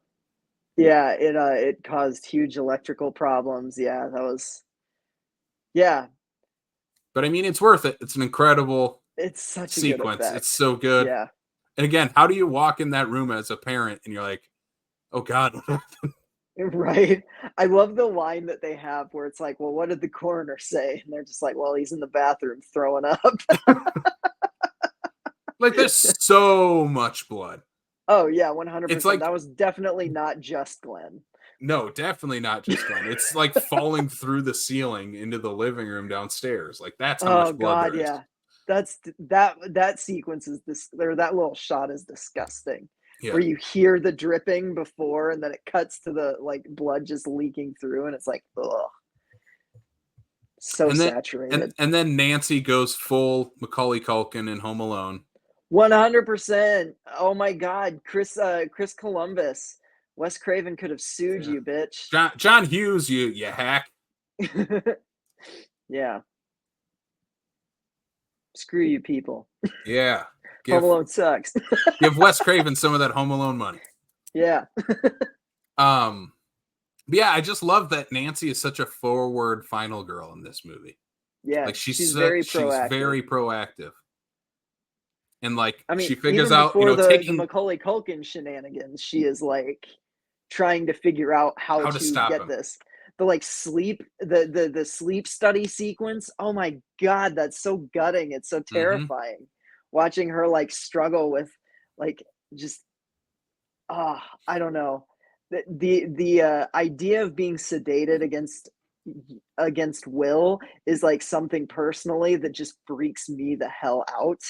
Yeah, it caused huge electrical problems. Yeah, that was yeah, But I mean, it's worth it. It's an incredible it's such a good sequence. It's effect. so good. Yeah. And again, how do you walk in that room as a parent and you're like, oh God, Right. I love the line that they have where it's like, "Well, what did the coroner say?" And they're just like, "Well, he's in the bathroom throwing up." like there's so much blood. Oh, yeah, It's 100%. like, That was definitely not just Glenn. no, definitely not just Glenn. It's like falling through the ceiling into the living room downstairs. Like that's how Oh much blood god, there is. yeah. That sequence is this or that little shot is disgusting. Yeah. Where you hear the dripping before and then it cuts to the like blood just leaking through and it's like, ugh. So And then saturated. and then Nancy goes full Macaulay Culkin in Home Alone. 100%. Oh my god, Chris Columbus. Wes Craven could have sued Yeah. you, bitch. John Hughes, you hack. Yeah. Screw you people. Yeah. Home Alone sucks. Give Wes Craven some of that Home Alone money. Yeah. But yeah, I just love that Nancy is such a forward final girl in this movie. Yeah. Like She's very proactive. she's very proactive. And like I mean, she figures even out, before the taking Macaulay Culkin shenanigans, she is like trying to figure out how how to to stop get him. this. The like sleep, the sleep study sequence. Oh my god, that's so gutting. It's so terrifying. Watching her like struggle with like just I don't know. the idea of being sedated against will is like something personally that just freaks me the hell out.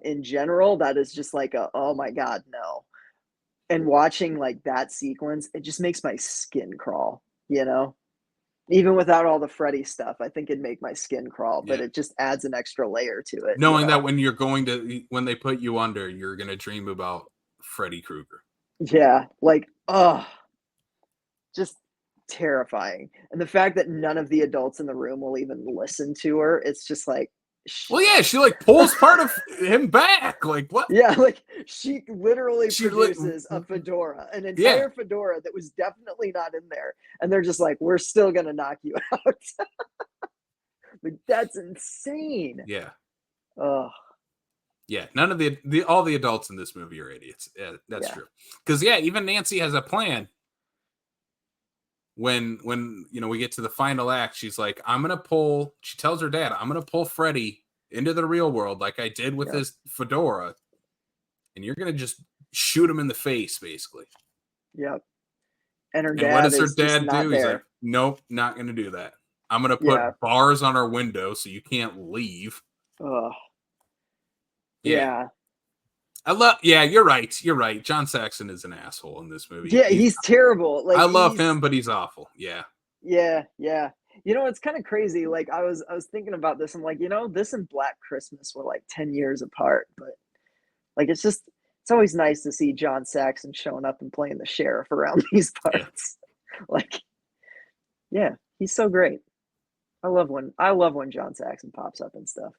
In general, that is just like a oh my god, no. And watching like that sequence, it just makes my skin crawl, you know? Even without all the Freddy stuff, I think it'd make my skin crawl, but Yeah. it just adds an extra layer to it, you Knowing that know? when they put you under, you're gonna dream about Freddy Krueger. Yeah, like, oh, just terrifying. And the fact that none of the adults in the room will even listen to her, it's just like, Well, yeah, she like pulls part of him back. Like what? yeah, like she literally She li- produces a fedora, an yeah, entire fedora that was definitely not in there. And they're just like, we're still going to knock you out. Like, that's insane. yeah, Oh, yeah. None of the all the adults in this movie are idiots. Yeah, that's yeah. true. Because yeah, even Nancy has a plan. When we get to the final act, she's like, I'm gonna pull. She tells her dad, I'm gonna pull Freddy into the real world like I did with Yep. his fedora, and you're gonna just shoot him in the face, basically. Yep. And her And what dad does her is just dad not do? He's like, there. nope, not gonna do that. I'm gonna Yeah. put bars on our window so you can't leave. Oh, Yeah. yeah. Yeah, you're right. You're right. John Saxon is an asshole in this movie. Yeah, he's terrible. Like I love he's him, but he's awful. Yeah. yeah, yeah. You know, it's kind of crazy. Like I was thinking about this. I'm like, you know, this and Black Christmas were like 10 years apart, but like it's always nice to see John Saxon showing up and playing the sheriff around these Yeah. parts. Like, yeah, he's so great. I love when John Saxon pops up and stuff.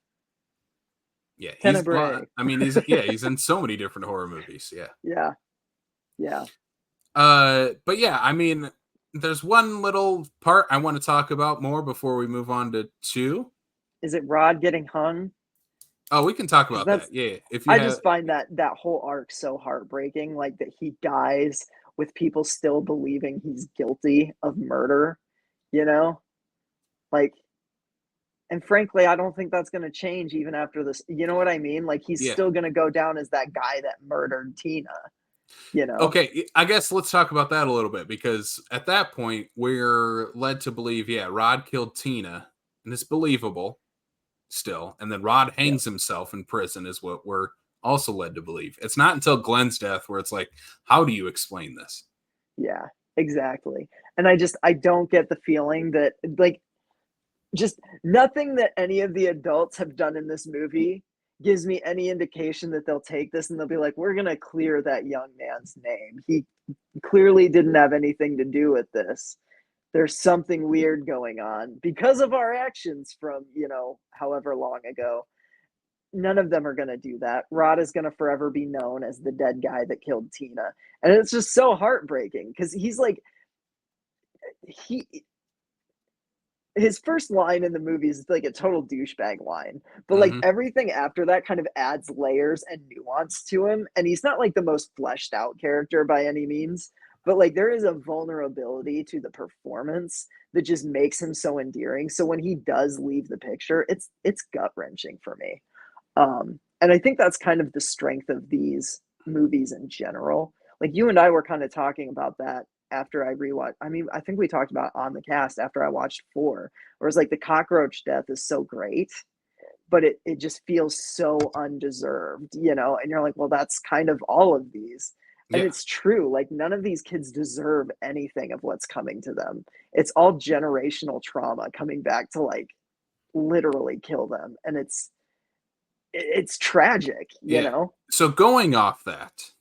Yeah. Tenebrae. I mean, he's in so many different horror movies. Yeah. Yeah, yeah. But yeah, I mean, there's one little part I want to talk about more before we move on to 2. Is it Rod getting hung? Oh, we can talk Because about that. that's Yeah. If you I have just find that whole arc so heartbreaking. Like that he dies with people still believing he's guilty of murder. You know, like and frankly, I don't think that's gonna change even after this, you know what I mean? Like, he's yeah. still gonna go down as that guy that murdered Tina, you know? Okay, I guess let's talk about that a little bit because at that point we're led to believe, yeah, Rod killed Tina, and it's believable still. And then Rod Yeah, hangs himself in prison, is what we're also led to believe. It's not until Glenn's death where it's like, how do you explain this? yeah, exactly, and I don't get the feeling that, like, just nothing that any of the adults have done in this movie gives me any indication that they'll take this and they'll be like, "We're gonna clear that young man's name. He clearly didn't have anything to do with this. There's something weird going on because of our actions from, however long ago." None of them are going to do that. Rod is going to forever be known as the dead guy that killed Tina. And it's just so heartbreaking because he's like, he, his first line in the movie is like a total douchebag line, but like Hmm. everything after that kind of adds layers and nuance to him. And he's not like the most fleshed out character by any means, but like there is a vulnerability to the performance that just makes him so endearing. So when he does leave the picture, it's gut wrenching for me. And I think that's kind of the strength of these movies in general. Like you and I were kind of talking about that after I rewatched. I mean, I think we talked about on the cast after I watched 4, where it's like the cockroach death is so great, but it just feels so undeserved, and you're like, well, that's kind of all of these. And Yeah. it's true, like none of these kids deserve anything of what's coming to them. It's all generational trauma coming back to like literally kill them. And it's tragic, you Yeah. know? So going off that,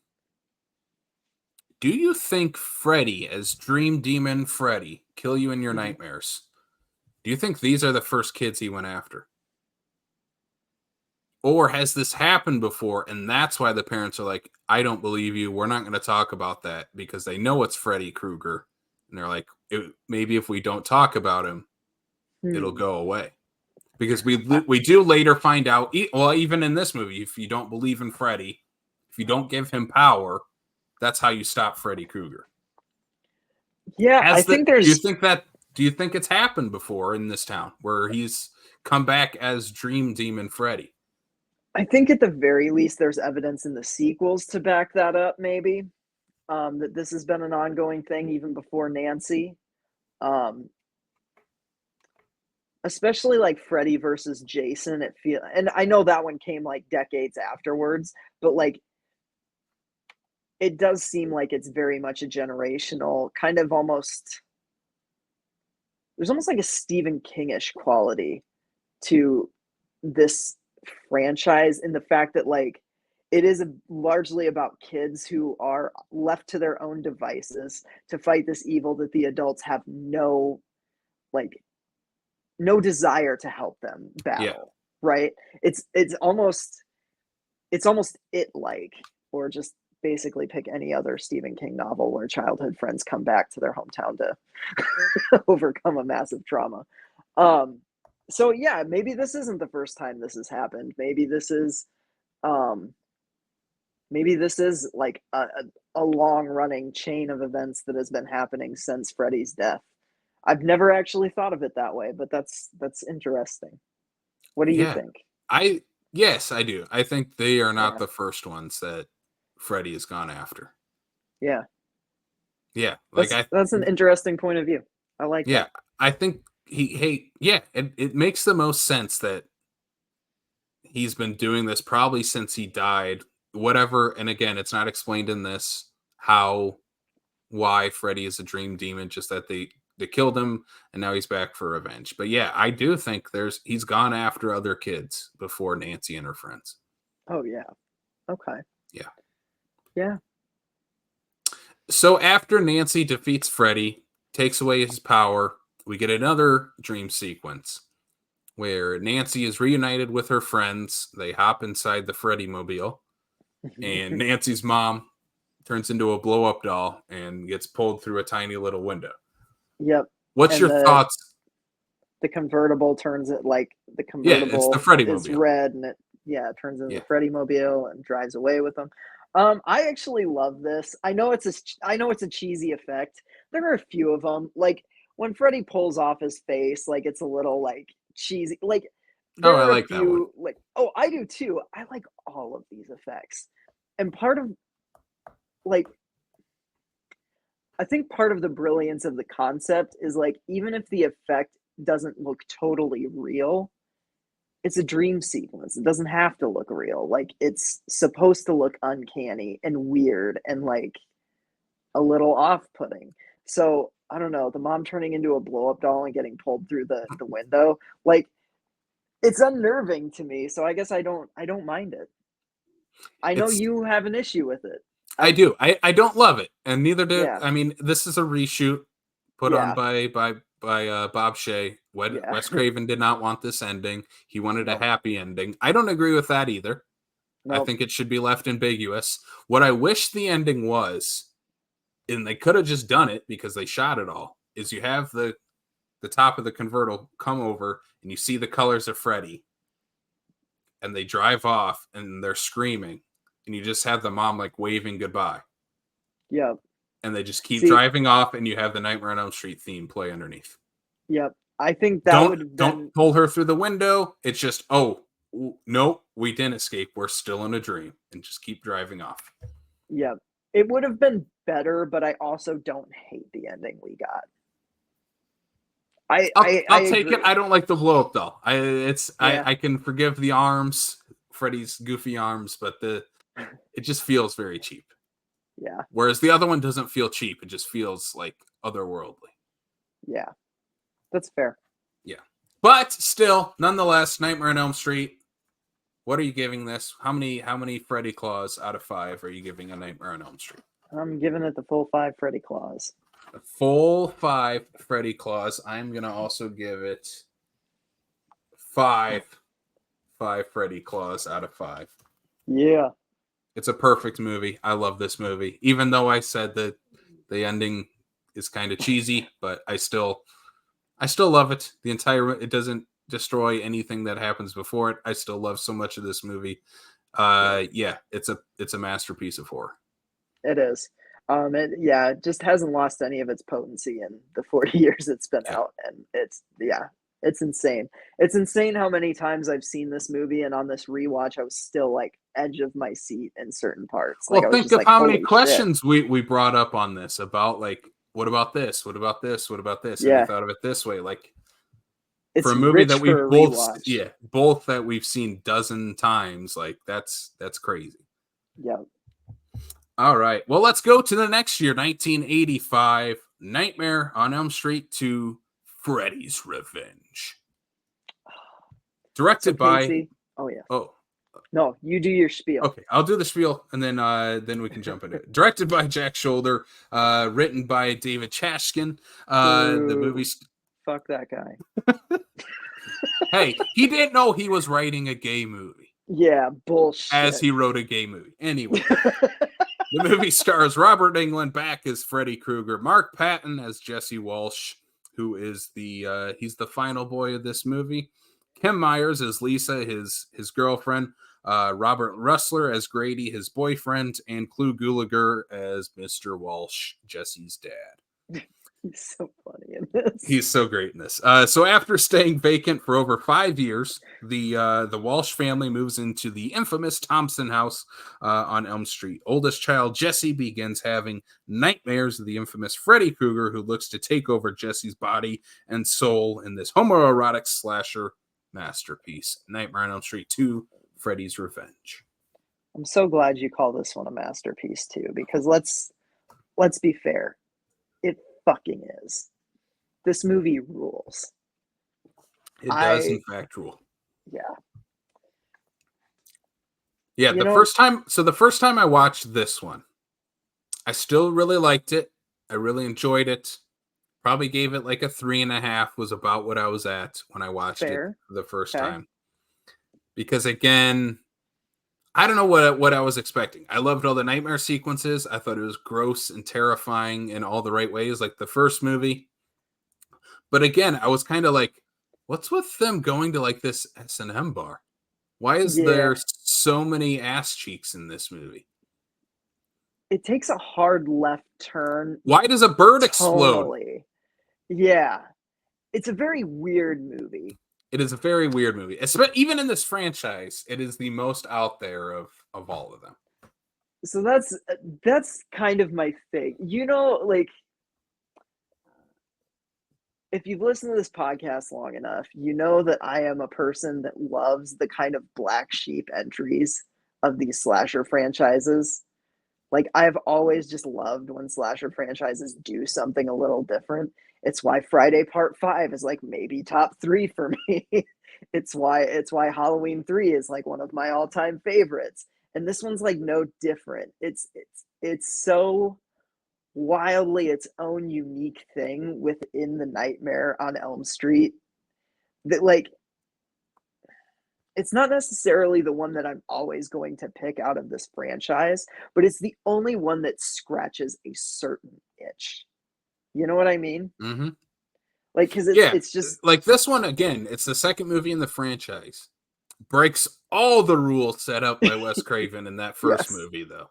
do you think Freddy as Dream Demon Freddy kill you in your Mhm. nightmares? Do you think these are the first kids he went after? Or has this happened before and that's why the parents are like, I don't believe you. We're not going to talk about that because they know it's Freddy Krueger. And they're like, maybe if we don't talk about him, it'll Hmm. go away. Because we I, we do later find out, well, even in this movie, if you don't believe in Freddy, if you don't give him power, that's how you stop Freddy Krueger. yeah, I Has the think Do you think it's happened before in this town where he's come back as Dream Demon Freddy? I think at the very least there's evidence in the sequels to back that up, maybe. that this has been an ongoing thing even before Nancy. Um, Especially like Freddy versus Jason, and I know that one came like decades afterwards, but like it does seem like it's very much a generational kind of almost there's almost like a Stephen Kingish quality to this franchise in the fact that like it is largely about kids who are left to their own devices to fight this evil that the adults have like no desire to help them Yeah. battle, right? It's almost it like, or just basically pick any other Stephen King novel where childhood friends come back to their hometown to overcome a massive trauma. Um, so yeah, maybe this isn't the first time this has happened. Um, maybe this is like a long running chain of events that has been happening since Freddy's death. I've never actually thought of it that way, but that's interesting. What do you Yeah. think? Yes, I do. I think they are not Yeah, the first ones that Freddy has gone after. yeah. Yeah, like That's an interesting point of view. I like yeah, that. I think it makes the most sense that he's been doing this probably since he died. Whatever, and again, it's not explained in this how why Freddy is a dream demon, just that they killed him and now he's back for revenge. But yeah, I do think he's gone after other kids before Nancy and her friends. Oh yeah. Okay. Yeah. Yeah. So after Nancy defeats Freddy, takes away his power, we get another dream sequence where Nancy is reunited with her friends. They hop inside the Freddy mobile, and Nancy's mom turns into a blow up doll and gets pulled through a tiny little window. Yep. What's And your thoughts? the convertible turns it like the Yeah, it's the convertible Freddy is mobile. red and it turns into Yeah. the Freddy mobile and drives away with them. I actually love this. I know it's a cheesy effect. There are a few of them. Like when Freddy pulls off his face, like it's a little like cheesy. Like Oh, there I are a like that one. few like oh, I do too. I like all of these effects. And part of like I think part of the brilliance of the concept is like even if the effect doesn't look totally real, it's a dream sequence. It doesn't have to look real. Like it's supposed to look uncanny and weird and like a little off-putting. So I don't know, the mom turning into a blow-up doll and getting pulled through the window, like it's unnerving to me. So I guess I don't mind it. I know It's you have an issue with it. I I do. I don't love it, and neither do yeah, I mean. This is a reshoot put on yeah, by Bob Shea. yeah. Wes Craven did not want this ending. He wanted a Nope, happy ending. I don't agree with that either. I nope. think it should be left ambiguous. What I wish the ending was, and they could have just done it because they shot it all, is you have the top of the convertible come over and you see the colors of Freddy, and they drive off and they're screaming, and you just have the mom like waving goodbye, Yep. and they just keep See, driving off, and you have the Nightmare on Elm Street theme play underneath. yep. I think that Don't would have don't been pull her through the window. It's just no, we didn't escape. We're still in a dream, and just keep driving off. yep. It would have been better, but I also don't hate the ending we got. I I'll take it. agree. I don't like the blow up doll. Yeah. I can forgive the arms, Freddy's goofy arms, but it just feels very cheap. Yeah. Whereas the other one doesn't feel cheap. It just feels like otherworldly. Yeah. That's fair. Yeah. But still, nonetheless, Nightmare on Elm Street. What are you giving this? How many Freddy Claws out of 5 are you giving a Nightmare on Elm Street? I'm giving it the full 5 Freddy Claus. A full 5 Freddy Claws. I'm gonna also give it 5 Freddy Claws out of 5. Yeah. It's a perfect movie. I love this movie. Even though I said that the ending is kind of cheesy, but I still love it. It doesn't destroy anything that happens before it. I still love so much of this movie. Yeah, it's a masterpiece of horror. It is. It just hasn't lost any of its potency in the 40 years it's been Yeah. out, and it's It's insane. It's insane how many times I've seen this movie, and on this rewatch, I was still like edge of my seat in certain parts. Like Well, I was think just of like, how many "Holy shit!" questions we brought up on this about like, what about this? What about this? What about this? Have you Yeah, thought of it this way? Like for it's a movie rich that we've for a both, rewatch. yeah, both that we've seen dozen times, like that's crazy. Yeah. All right, well, let's go to the next year, 1985, Nightmare on Elm Street 2, Freddy's Revenge, So directed by. Casey, oh yeah, Oh, no, you do your spiel. okay, I'll do the spiel and then we can jump into it. Directed by Jack Shoulder, written by David Chashkin. The Boo! movie's Fuck that guy. hey, he didn't know he was writing a gay movie Yeah, as bullshit. he wrote a gay movie. Anyway, the movie stars Robert Englund back as Freddy Krueger, Mark Patton as Jesse Walsh, who is he's the final boy of this movie. Kim Myers as Lisa, his girlfriend. Robert Russler as Grady, his boyfriend, and Clu Gulager as Mr. Walsh, Jesse's dad. He's so funny in this. He's so great in this. So after staying vacant for over 5 years, the Walsh family moves into the infamous Thompson house on Elm Street. Oldest child Jesse begins having nightmares of the infamous Freddy Krueger, who looks to take over Jesse's body and soul in this homoerotic slasher masterpiece, Nightmare on Elm Street 2, Freddy's Revenge. I'm so glad you call this one a masterpiece too, because let's be fair. It fucking is. This movie rules. It does, in fact, rule. Yeah. Yeah, the first time I watched this one, I still really liked it. I really enjoyed it. Probably gave it like a 3.5, was about what I was at when I watched it for the first time. Because again, I don't know what I was expecting. I loved all the nightmare sequences. I thought it was gross and terrifying in all the right ways, like the first movie. But again, I was kind of like, what's with them going to like this S&M bar? Why is there so many ass cheeks in this movie? It takes a hard left turn. Why does a bird explode? Yeah. It's a very weird movie. It is a very weird movie. Even in this franchise, it is the most out there of all of them. So that's kind of my thing. You know, like, if you've listened to this podcast long enough, you know that I am a person that loves the kind of black sheep entries of these slasher franchises. Like, I've always just loved when slasher franchises do something a little different. It's why Friday Part 5 is like maybe top 3 for me. It's why Halloween 3 is like one of my all-time favorites. And this one's like no different. It's so wildly its own unique thing within the Nightmare on Elm Street that, like, it's not necessarily the one that I'm always going to pick out of this franchise, but it's the only one that scratches a certain itch. You know what I mean? Mm-hmm. Like, because it's just like this one again. It's the second movie in the franchise. Breaks all the rules set up by Wes Craven in that first movie, though.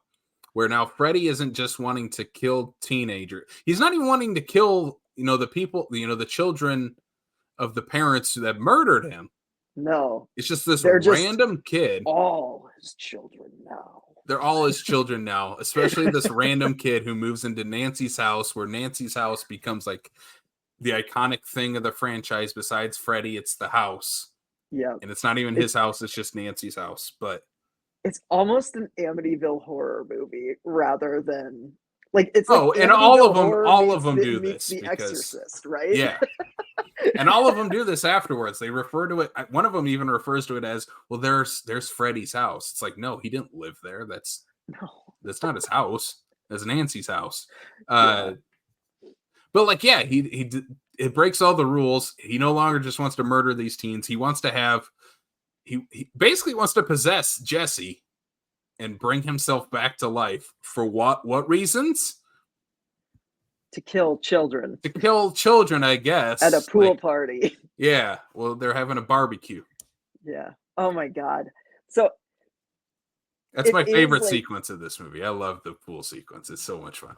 Where now Freddy isn't just wanting to kill teenagers. He's not even wanting to kill, the people, the children of the parents that murdered him. No. It's just this random kid. All his children now. They're all his children now, especially this random kid who moves into Nancy's house, where Nancy's house becomes like the iconic thing of the franchise. Besides Freddy, it's the house. Yeah. And it's not even his house, it's just Nancy's house. But it's almost an Amityville horror movie rather than like it's and all of them do this The because, Exorcist, right? Yeah. And all of them do this afterwards. They refer to it. One of them even refers to it as, well, there's Freddy's house. It's like, no, he didn't live there. That's not his house. That's Nancy's house. But like, yeah, it breaks all the rules. He no longer just wants to murder these teens. He wants to have, he basically wants to possess Jesse and bring himself back to life. For what reasons? To kill children. To kill children, I guess. At a pool party. Yeah. Well, they're having a barbecue. Yeah. Oh my God. So that's my favorite sequence of this movie. I love the pool sequence. It's so much fun.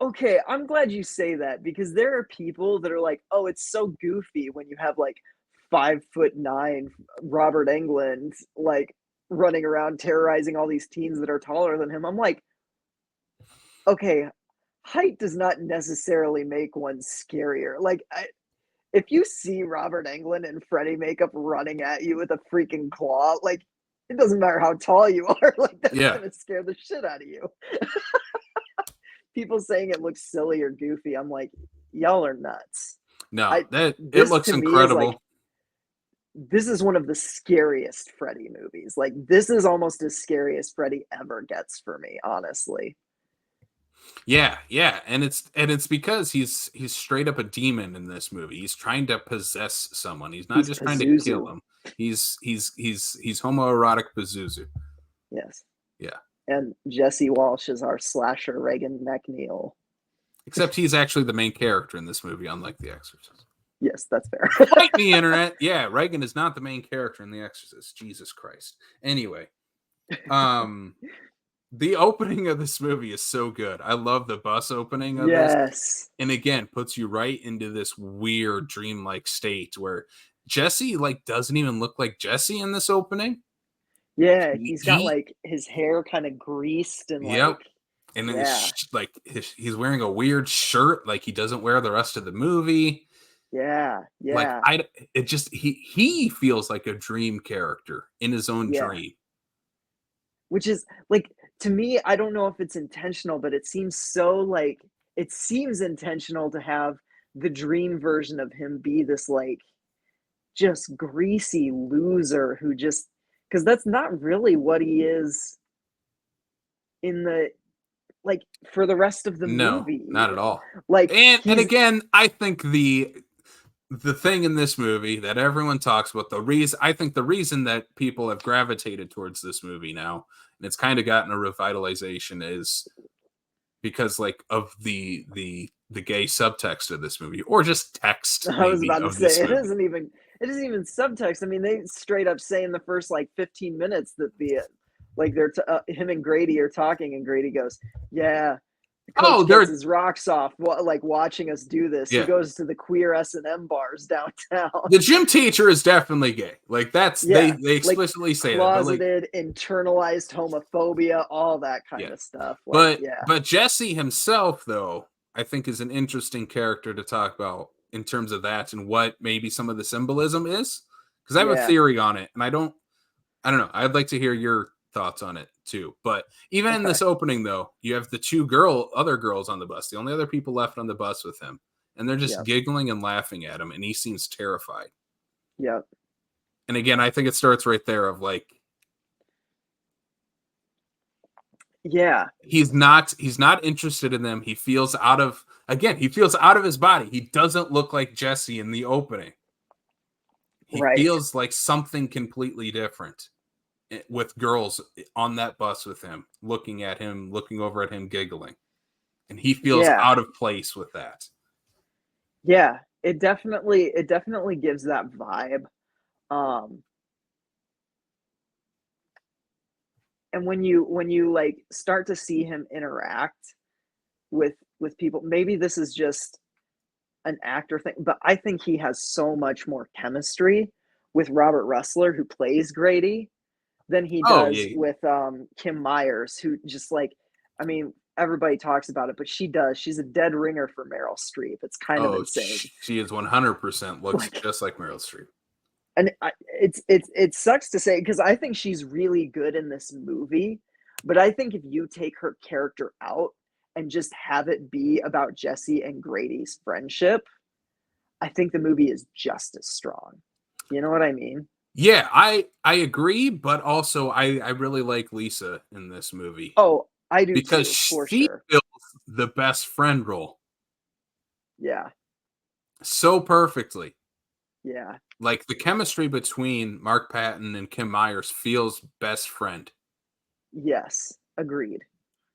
Okay, I'm glad you say that, because there are people that are like, oh, it's so goofy when you have like 5'9" Robert Englund, like running around terrorizing all these teens that are taller than him. I'm like, okay, height does not necessarily make one scarier. Like, if you see Robert Englund and Freddy makeup running at you with a freaking claw, like, it doesn't matter how tall you are, like, that's Yeah. gonna scare the shit out of you. People saying it looks silly or goofy, I'm like, y'all are nuts. No, it This looks to me is like, incredible. this is one of the scariest Freddy movies. Like, this is almost as scary as Freddy ever gets for me, honestly. Yeah, yeah, and it's because he's straight up a demon in this movie. He's trying to possess someone. He's not He's just trying to kill Pazuzu. him. He's homoerotic Pazuzu. Yes. Yeah. And Jesse Walsh is our slasher Reagan McNeil. Except he's actually the main character in this movie, unlike The Exorcist. Yes, that's fair. Fight me, internet. Yeah, Reagan is not the main character in The Exorcist. Jesus Christ. Anyway, the opening of this movie is so good. I love the bus opening of this. Yes. And again, puts you right into this weird dreamlike state where Jesse like doesn't even look like Jesse in this opening. Yeah, he's got like his hair kind of greased and Yep. like, And then yeah. he's wearing a weird shirt like he doesn't wear the rest of the movie. Yeah, Like yeah, he feels like a dream character in his own yeah. dream. Which is like, to me, I don't know if it's intentional, but it seems so like, it seems intentional to have the dream version of him be this like just greasy loser who just, because that's not really what he is in the, like, for the rest of the No, movie. not at all. Like, And again, I think the thing in this movie that everyone talks about, I think the reason that people have gravitated towards this movie now, and it's kind of gotten a revitalization, is because like of the gay subtext of this movie, or just text I was maybe about to of this say, movie. it isn't even subtext. I mean, they straight up say in the first like 15 minutes that like him and Grady are talking, and Grady goes, "Yeah, Coach gets his rocks off like watching us do this. Yeah. He goes to the queer S&M bars downtown." The gym teacher is definitely gay. Like that's they explicitly like, say closeted, that, like, internalized homophobia, all that kind of stuff. Like, but Jesse himself, though, I think is an interesting character to talk about in terms of that and what maybe some of the symbolism is. Because I have a theory on it, and I don't know. I'd like to hear your thoughts on it too. But even in this opening, though, you have the other girls on the bus, the only other people left on the bus with him, and they're just giggling and laughing at him, and he seems terrified. Yeah. And again, I think it starts right there of like, yeah, he's not interested in them. He feels out of his body. He doesn't look like Jesse in the opening. He feels like something completely different with girls on that bus with him, looking over at him, giggling. And he feels out of place with that. Yeah, it definitely gives that vibe. And when you like start to see him interact with people, maybe this is just an actor thing, but I think he has so much more chemistry with Robert Russler, who plays Grady, than he does with Kim Myers, who just like, I mean, everybody talks about it, but she's a dead ringer for Meryl Streep. It's kind of insane. She is 100% looks just like Meryl Streep. And it sucks to say, because I think she's really good in this movie, but I think if you take her character out and just have it be about Jesse and Grady's friendship, I think the movie is just as strong. You know what I mean? Yeah, I agree, but also I really like Lisa in this movie. Oh, I do because too, for she sure. fills the best friend role. Yeah. So perfectly. Yeah. Like the chemistry between Mark Patton and Kim Myers feels best friend. Yes, agreed.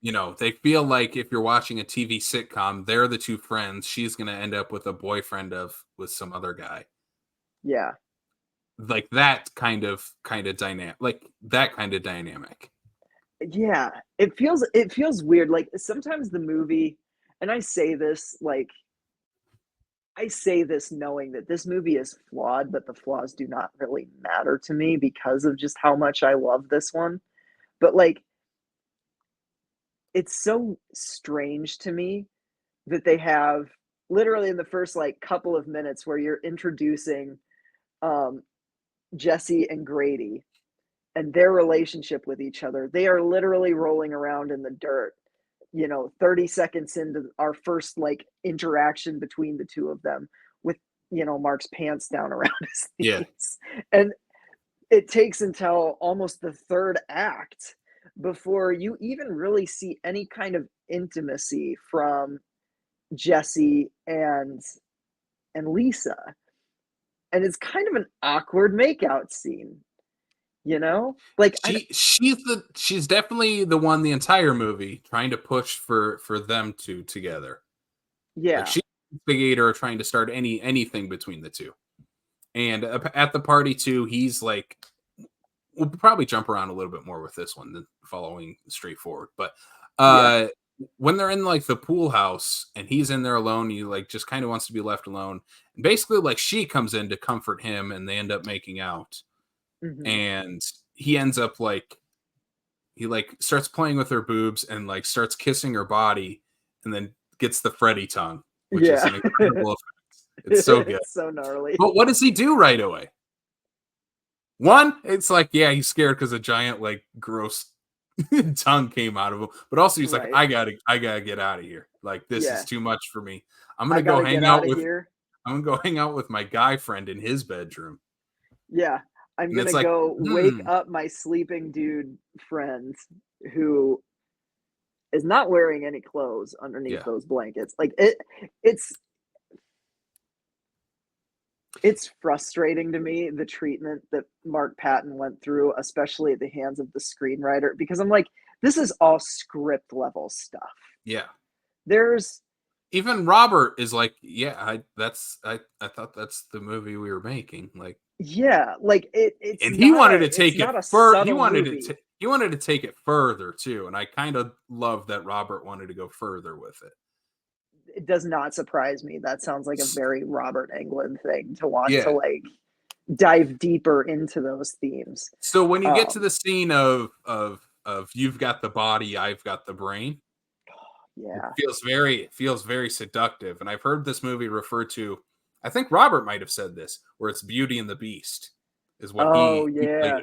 You know, they feel like if you're watching a TV sitcom, they're the two friends. She's going to end up with a boyfriend with some other guy. Yeah. Like that kind of dynamic. Like that kind of dynamic. Yeah, it feels weird. Like sometimes the movie, and I say this like, I say this knowing that this movie is flawed, but the flaws do not really matter to me because of just how much I love this one. But like, it's so strange to me that they have literally in the first like couple of minutes where you're introducing um, Jesse and Grady and their relationship with each other. They are literally rolling around in the dirt, 30 seconds into our first like interaction between the two of them with, Mark's pants down around his Yeah. knees. And it takes until almost the third act before you even really see any kind of intimacy from Jesse and Lisa. And it's kind of an awkward makeout scene, Like She's definitely the one the entire movie trying to push for them two together. Like yeah. she's the instigator trying to start anything between the two. And at the party too, he's like, we'll probably jump around a little bit more with this one than following straightforward. But Yeah. when they're in like the pool house and he's in there alone, he like just kind of wants to be left alone. And basically, like she comes in to comfort him, and they end up making out. Mhm. And he ends up like he like starts playing with her boobs and like starts kissing her body, and then gets the Freddy tongue, which is Yeah. an incredible effect. It's so good. It's so gnarly. But what does he do right away? One, it's like, yeah, he's scared because a giant, like, gross tongue came out of him. But also, he's like, Right. I gotta get out of here. Like, this Yeah. is too much for me. I'm I gonna go gotta hang get out out of with. here. I'm gonna go hang out with my guy friend in his bedroom. Yeah. I'm And it's gonna like, go wake up my sleeping dude friend who is not wearing any clothes underneath yeah, those blankets. Like it's frustrating to me the treatment that Mark Patton went through, especially at the hands of the screenwriter, because I'm like, this is all script level stuff. yeah. There's Even Robert is like, yeah, I thought that's the movie we were making. Like, yeah, like it's and he not wanted a to it's take it not a fur. He subtle wanted movie. he wanted to take it further too. And I kind of love that Robert wanted to go further with it. It does not surprise me. That sounds like a very Robert Englund thing to want to Yeah. like dive deeper into those themes. So when you get to Um, the scene of you've got the body, I've got the brain, it yeah. feels very seductive. And I've heard this movie referred to, I think Robert might have said this, where it's Beauty and the Beast is what Oh he played yeah. it as.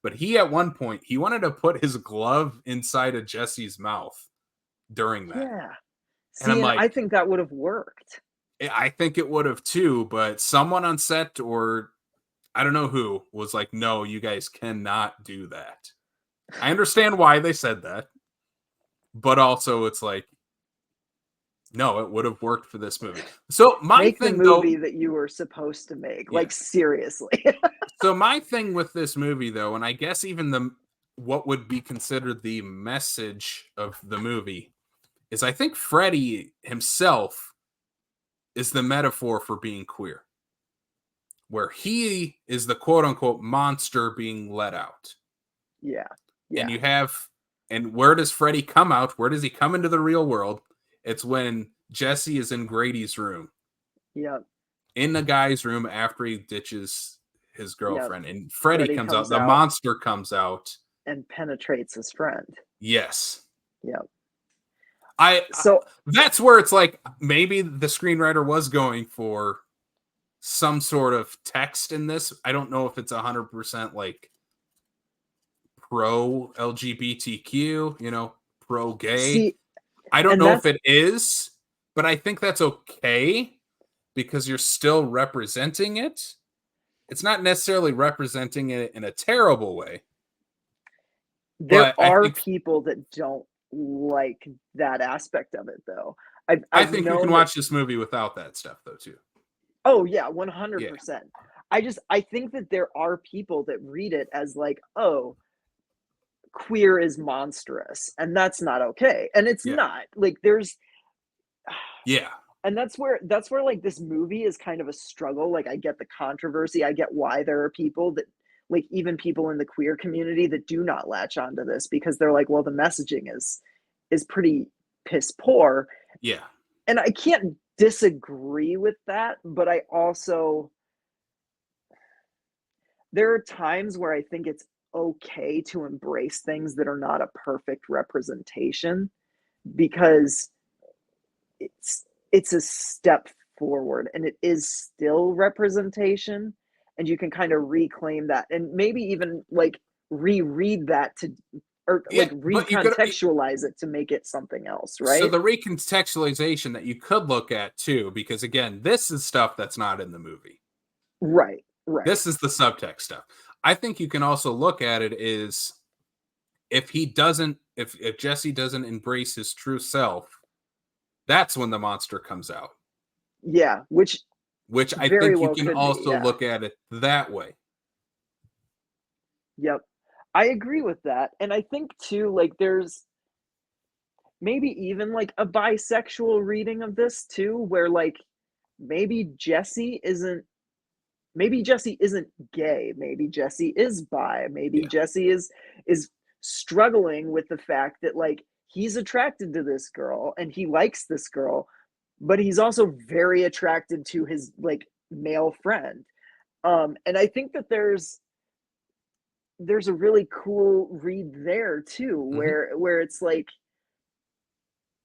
But he at one point he wanted to put his glove inside of Jesse's mouth during that. Yeah. And I'm See, and like, I think that would have worked. I think it would have too, but someone on set or I don't know who was like, no, you guys cannot do that. I understand why they said that, but also it's like, no, it would have worked for this movie. So my Make the thing though, movie that you were supposed to make. yeah. Like seriously. So my thing with this movie though, and I guess even the what would be considered the message of the movie is I think Freddy himself is the metaphor for being queer, where he is the quote unquote monster being let out. Yeah. And Yeah. you have, and where does Freddy come out? Where does he come into the real world? It's when Jesse is in Grady's room, Yep. in the guy's room after he ditches his Yep. girlfriend, and Freddy Freddy comes out. comes The out monster comes out. and penetrates his friend. Yes, Yep. I So that's where it's like maybe the screenwriter was going for some sort of text in this. I don't know if it's 100% like pro LGBTQ, pro gay. see, I don't and know if that's it is, but I think that's okay because you're still representing it. It's not necessarily representing it in a terrible way, there but I are think people that don't like that aspect of it though. I I've think you can known that. watch this movie without that stuff though too. Oh yeah, Yeah. 100%. I think that there are people that read it as like, oh, queer is monstrous, and that's not okay. And it's Yeah. not. Like there's Yeah. and that's where like this movie is kind of a struggle. Like I get the controversy. I get why there are people that like even people in the queer community that do not latch onto this because they're like, well, the messaging is pretty piss poor. Yeah. And I can't disagree with that, but I also there are times where I think it's okay to embrace things that are not a perfect representation because it's a step forward and it is still representation and you can kind of reclaim that and maybe even like reread that to or Yeah, like but you could recontextualize it to make it something else, so right? the recontextualization that you could look at too, because again, this is stuff that's not in the movie. Right, right. This is the subtext stuff. I think you can also look at it is if he doesn't, if Jesse doesn't embrace his true self, that's when the monster comes out. Yeah, Which I very think you well can could be. also Yeah. look at it that way. Yep. I agree with that. And I think too, like there's maybe even like a bisexual reading of this too, where like maybe Jesse isn't maybe Jesse isn't gay. Maybe Jesse is bi. Maybe Yeah. Jesse is struggling with the fact that like he's attracted to this girl and he likes this girl, but he's also very attracted to his like male friend. And I think that there's a really cool read there too, Hmm. where it's like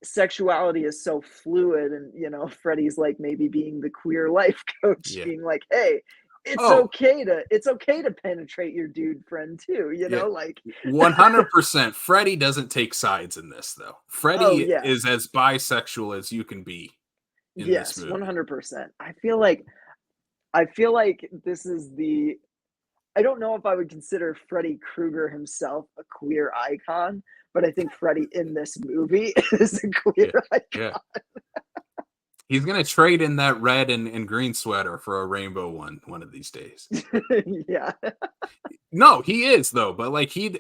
sexuality is so fluid and Freddie's like maybe being the queer life coach Yeah. being like, hey, Oh, it's okay to penetrate your dude friend too, yeah. like 100%. Freddie doesn't take sides in this, though. oh Freddie yeah, is as bisexual as you can be in this yes, movie. 100%. I feel like this is the I don't know if I would consider Freddy Krueger himself a queer icon, but I think Freddy in this movie is a queer Yeah. Yeah. icon. He's gonna trade in that red and green sweater for a rainbow one of these days. Yeah. No, he is though, but like he's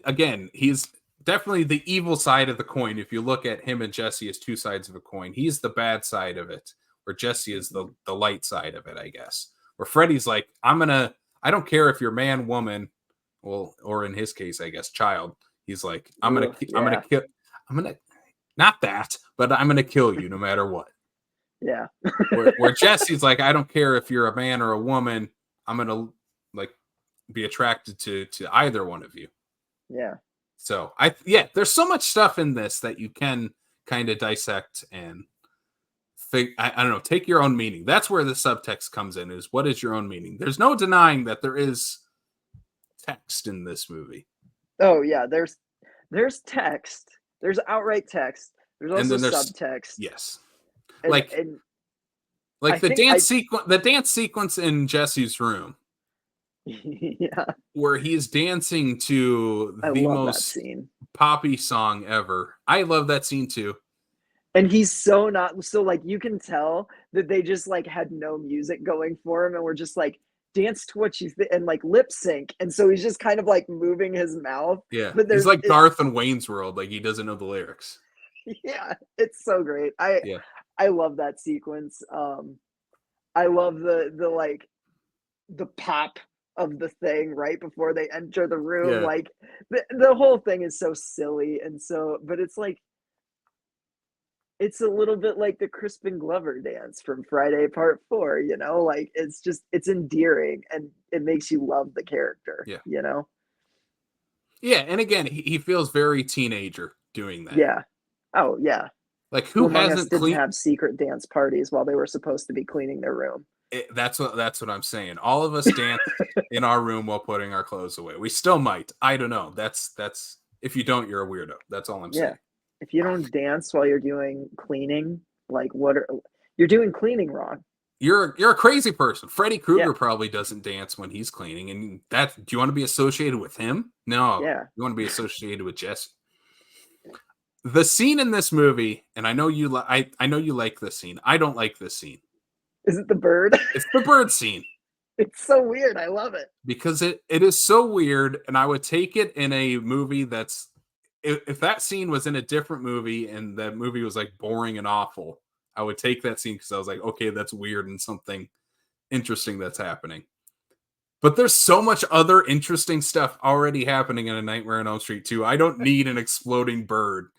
definitely the evil side of the coin. If you look at him and Jesse as two sides of a coin, he's the bad side of it, where Jesse is the light side of it, I guess. Where Freddy's like, I don't care if you're man, woman, well, or in his case, I guess, child. He's like, Ugh, I'm gonna yeah. kill, I'm gonna not that, but I'm gonna kill you no matter what. Yeah. Where Jesse's like, I don't care if you're a man or a woman, I'm gonna like be attracted to either one of you. Yeah. So there's so much stuff in this that you can kind of dissect and I don't know, take your own meaning. That's where the subtext comes in, is what is your own meaning? There's no denying that there is text in this movie. Oh, yeah, there's text. There's outright text. There's And also then there's subtext. yes. And Like and I like think I the dance sequence in Jesse's room yeah, where he's dancing to I the love that most scene. poppy song ever. I love that scene too. And he's so not so like you can tell that they just like had no music going for him and we're just like dance to what and like lip sync. And so he's just kind of like moving his mouth, Yeah. but He's there's like it Garth in Wayne's World, like he doesn't know the lyrics. yeah, it's so great. I Yeah. I love that sequence. I love the like the pop of the thing right before they enter the room. Yeah. Like the whole thing is so silly and so, but it's like it's a little bit like the Crispin Glover dance from Friday Part 4, like it's endearing and it makes you love the Yeah. character. Yeah. And again, he feels very teenager doing that. Yeah. Oh, yeah. Like Who who among us hasn't didn't cleaned have secret dance parties while they were supposed to be cleaning their room? that's what I'm saying. All of us dance in our room while putting our clothes away. We still might. I don't know. That's if you don't, you're a weirdo. That's all I'm Yeah. saying. If you don't dance while you're doing cleaning, like you're doing cleaning wrong. You're a crazy person. Freddy Yeah. Krueger probably doesn't dance when he's cleaning, and that do you want to be associated with him? No, Yeah. you want to be associated with Jesse. The scene in this movie, and I know I know you like this scene. I don't like this scene. Is it the bird? It's the bird scene It's so weird. I love it. because it is so weird, and I would take it in a movie that's if that scene was in a different movie and that movie was like boring and awful, I would take that scene because I was like, okay, that's weird and something interesting that's happening. But there's so much other interesting stuff already happening in A Nightmare on Elm Street 2. I don't need an exploding bird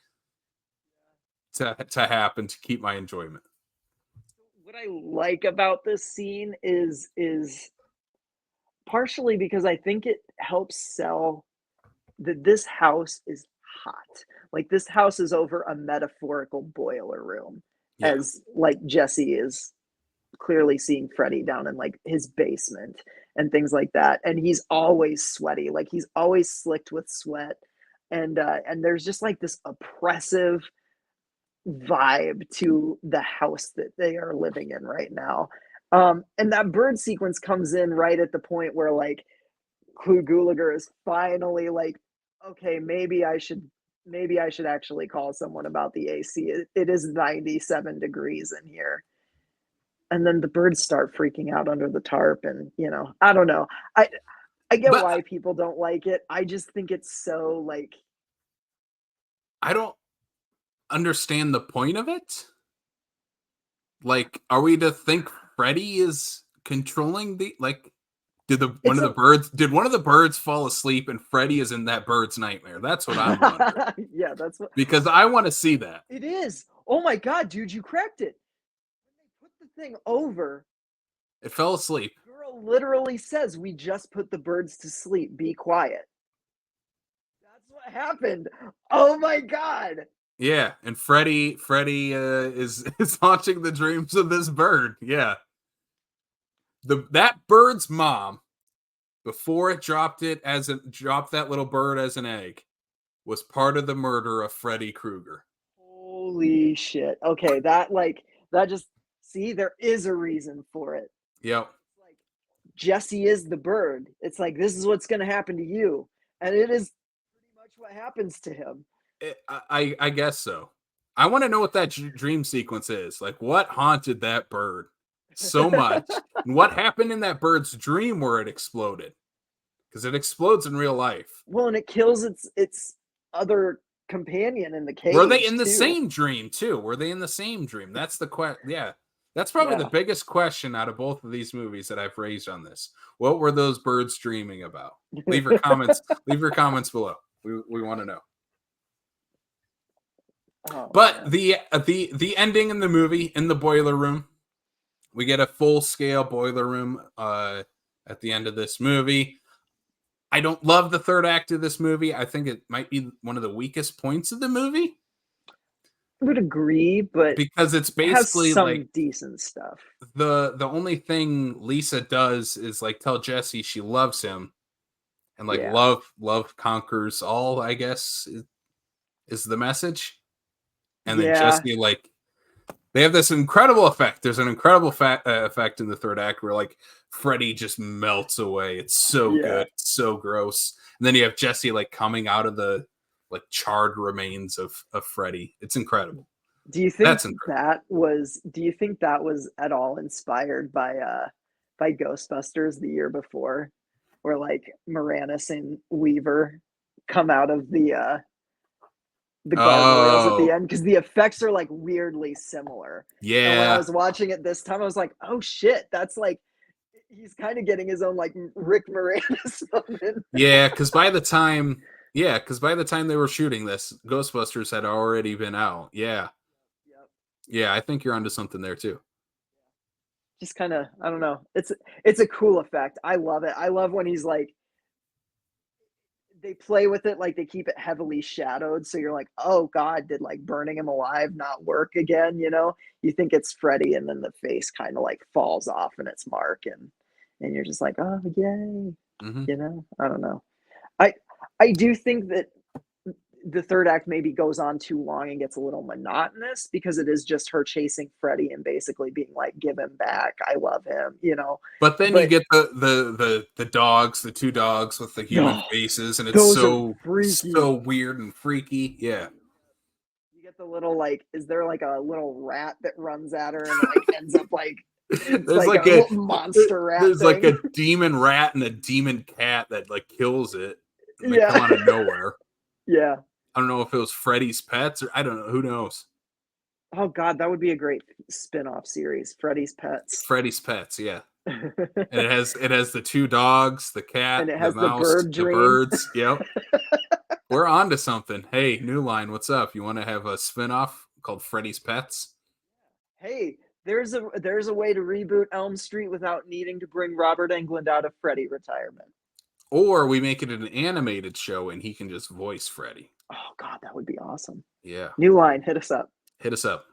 to happen to keep my enjoyment. what I like about this scene is partially because I think it helps sell that this house is hot. Like this house is over a metaphorical boiler room, Yeah. as like Jesse is clearly seeing Freddy down in like his basement and things like that. And he's always sweaty, like he's always slicked with sweat. And there's just like this oppressive vibe to the house that they are living in right now. And that bird sequence comes in right at the point where like Gulager is finally like, okay, maybe I should actually call someone about the AC. It is 97 degrees in here. And then the birds start freaking out under the tarp, and I don't know. I get But why people don't like it. I just think it's so like I don't understand the point of it. Like, are we to think Freddy is controlling the like? it's a Did one of the birds fall asleep and Freddy is in that bird's nightmare? That's what I'm wondering. yeah, that's what Because I want to see that. it is. Oh my god, dude, you cracked it. When they put the thing over, It fell asleep. the girl literally says, "We just put the birds to sleep. Be quiet." That's what happened. Oh my god. Yeah, and Freddy is is haunting the dreams of this bird. Yeah. That bird's mom, before it dropped that little bird as an egg, was part of the murder of Freddy Krueger. Holy shit. Okay, that just see, there is a reason for it. Yep. Like Jesse is the bird. It's like this is what's going to happen to you, and it is pretty much what happens to him. I guess so. I want to know what that dream sequence is. Like, what haunted that bird so much? And what happened in that bird's dream where it exploded? Because it explodes in real life. Well, and it kills its other companion in the Were they cage in the too. same dream too? Were they in the same dream? That's the question. Yeah. That's probably the biggest question out of both of these movies that I've raised on this. What were those birds dreaming about? Leave your comments. Leave your comments below. We want to know. Oh, But man. the ending in the movie in the boiler room, we get a full scale boiler room at the end of this movie. I don't love the third act of this movie. I think it might be one of the weakest points of the movie. I would agree, but Because it's it has basically some like decent stuff. the only thing Lisa does is like tell Jesse she loves him, and like Yeah. love conquers all, I guess is the message. And then Yeah. Jesse, like, they have this incredible effect. There's an incredible effect in the third act where like Freddy just melts away. It's so Yeah. good, it's so gross. And then you have Jesse like coming out of the like charred remains of Freddy. It's incredible. Do you think that was at all inspired by Ghostbusters the year before, where like Moranis and Weaver come out of the gargoyles at the Oh, end, because the effects are like weirdly similar. And when I yeah. was watching it this time, I was like, oh shit, that's like he's kind of getting his own like Rick Moranis moment. Yeah, because by the time they were shooting this, Ghostbusters had already been out. Yeah. Yep. Yeah, I think you're onto something there too. Just kind of, I don't know. It's a cool effect. I love it. I love when he's like they play with it, like they keep it heavily shadowed, so you're like, oh god, did like burning him alive not work again? You think it's Freddy, and then the face kind of like falls off in its mark, and you're just like, oh yay. Hmm. I don't know. I do think that the third act maybe goes on too long and gets a little monotonous, because it is just her chasing Freddy and basically being like, give him back, I love him. But then you But get the dogs, the two dogs with the human oh, faces, and it's those are so freaky. weird and freaky. Yeah. You get the little like, is there like a little rat that runs at her and like ends up like it's There's like a like a little monster rat there's like thing. a demon rat and a demon cat that like kills it, and they come Yeah. out of nowhere. Yeah. I don't know if it was Freddy's pets or I don't know. Who knows? Oh god, that would be a great spin-off series, Freddy's Pets. Freddy's pets, yeah. And it has the two dogs, the cat, And it the has the mouse, bird the dream. birds. Yep. We're on to something. Hey, New Line, what's up? You want to have a spinoff called Freddy's Pets? Hey, there's a way to reboot Elm Street without needing to bring Robert Englund out of Freddy retirement. Or we make it an animated show and he can just voice Freddy. Oh God, that would be awesome. Yeah. New line, hit us up. Hit us up.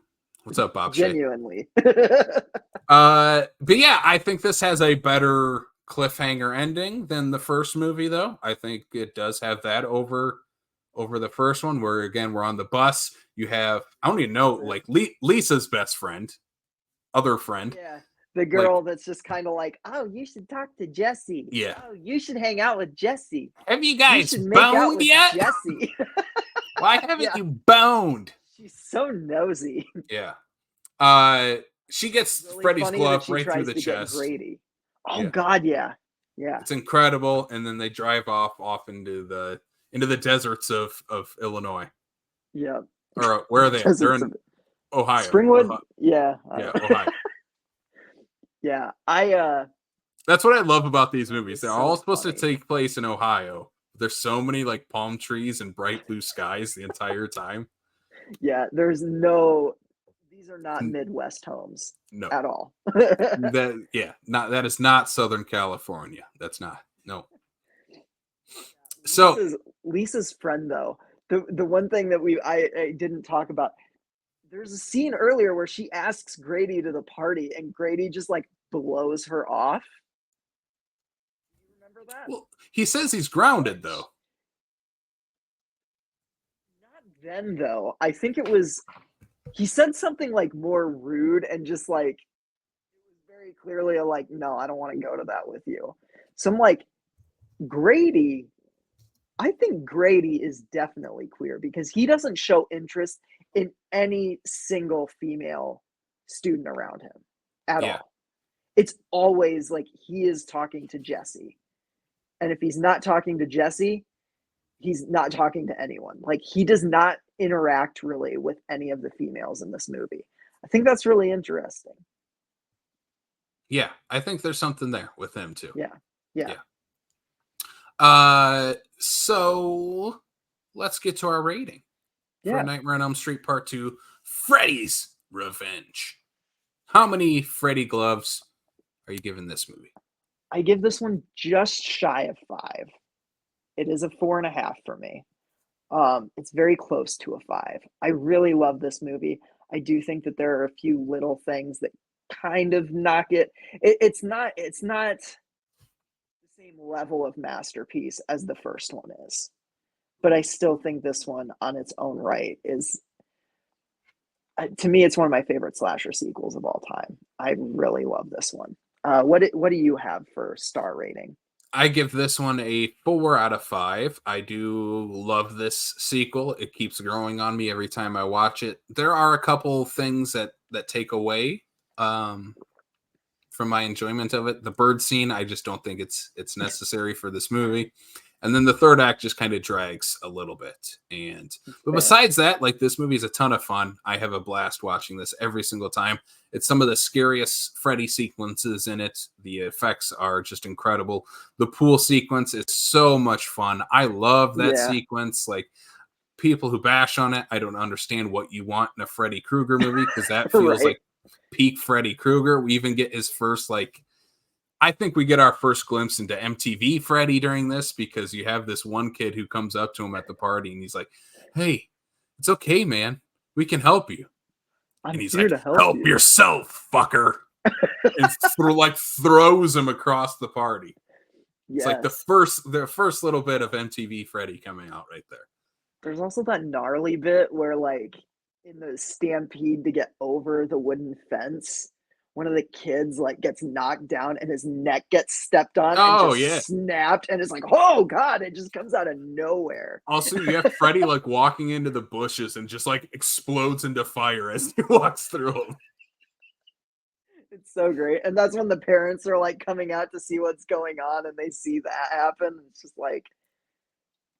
What's up, Bob Shea? Genuinely. But yeah, I think this has a better cliffhanger ending than the first movie, though. I think it does have that over the first one, where again we're on the bus. You have, I don't even know, like Lisa's best friend, other friend. Yeah. The girl that's just kind of like, oh, you should talk to Jesse. Yeah. Oh, you should hang out with Jesse. Have you guys boned yet? Jesse. Why haven't you boned? She's so nosy. Yeah. She gets Really Freddy's glove right through the chest. Grady. Oh God, yeah. Yeah. It's incredible. And then they drive off into the deserts of Illinois. Yeah. Or where are they? They're in Ohio. Springwood? Ohio. Yeah. Yeah, Ohio. Yeah. That's what I love about these movies. They're all supposed funny. to take place in Ohio. There's so many like palm trees and bright blue skies the entire time. Yeah, these are not Midwest homes at all. That is not Southern California. That's not. No. So Lisa's friend, though, the one thing that I didn't talk about, there's a scene earlier where she asks Grady to the party and Grady just like blows her off. Do you remember that? Well, he says he's grounded though. Not then though. I think he said something like more rude and just like it was very clearly like, no, I don't want to go to that with you. So I'm like, Grady, I think Grady is definitely queer because he doesn't show interest in any single female student around him at all. It's always like he is talking to Jesse. And if he's not talking to Jesse, he's not talking to anyone. Like he does not interact really with any of the females in this movie. I think that's really interesting. Yeah, I think there's something there with him too. Yeah. So let's get to our rating for Nightmare on Elm Street Part 2, Freddy's Revenge. How many Freddy gloves are you giving this movie? I give this one just shy of 5. It is a 4.5 for me. It's very close to a 5. I really love this movie. I do think that there are a few little things that kind of knock it. It's not the same level of masterpiece as the first one is. But I still think this one on its own right is, to me, it's one of my favorite slasher sequels of all time. I really love this one. What do you have for star rating? I give this one a 4 out of 5. I do love this sequel. It keeps growing on me every time I watch it. There are a couple things that take away from my enjoyment of it. The bird scene, I just don't think it's necessary for this movie. And then the third act just kind of drags a little bit. But besides that, like, this movie is a ton of fun. I have a blast watching this every single time. It's some of the scariest Freddy sequences in it. The effects are just incredible. The pool sequence is so much fun. I love that sequence. Like, people who bash on it, I don't understand what you want in a Freddy Krueger movie, because that feels like peak Freddy Krueger. We even get his first, like, I think we get our first glimpse into MTV Freddy during this, because you have this one kid who comes up to him at the party and he's like, "Hey, it's okay, man. We can help you." And he's like, "Help yourself, fucker." And throws him across the party. It's like the first little bit of MTV Freddy coming out right there. There's also that gnarly bit where, like, in the stampede to get over the wooden fence, one of the kids like gets knocked down and his neck gets stepped on and just snapped, and it's like, oh God, it just comes out of nowhere. Also, you have Freddy like walking into the bushes and just like explodes into fire as he walks through them. It's so great. And that's when the parents are like coming out to see what's going on and they see that happen. It's just like,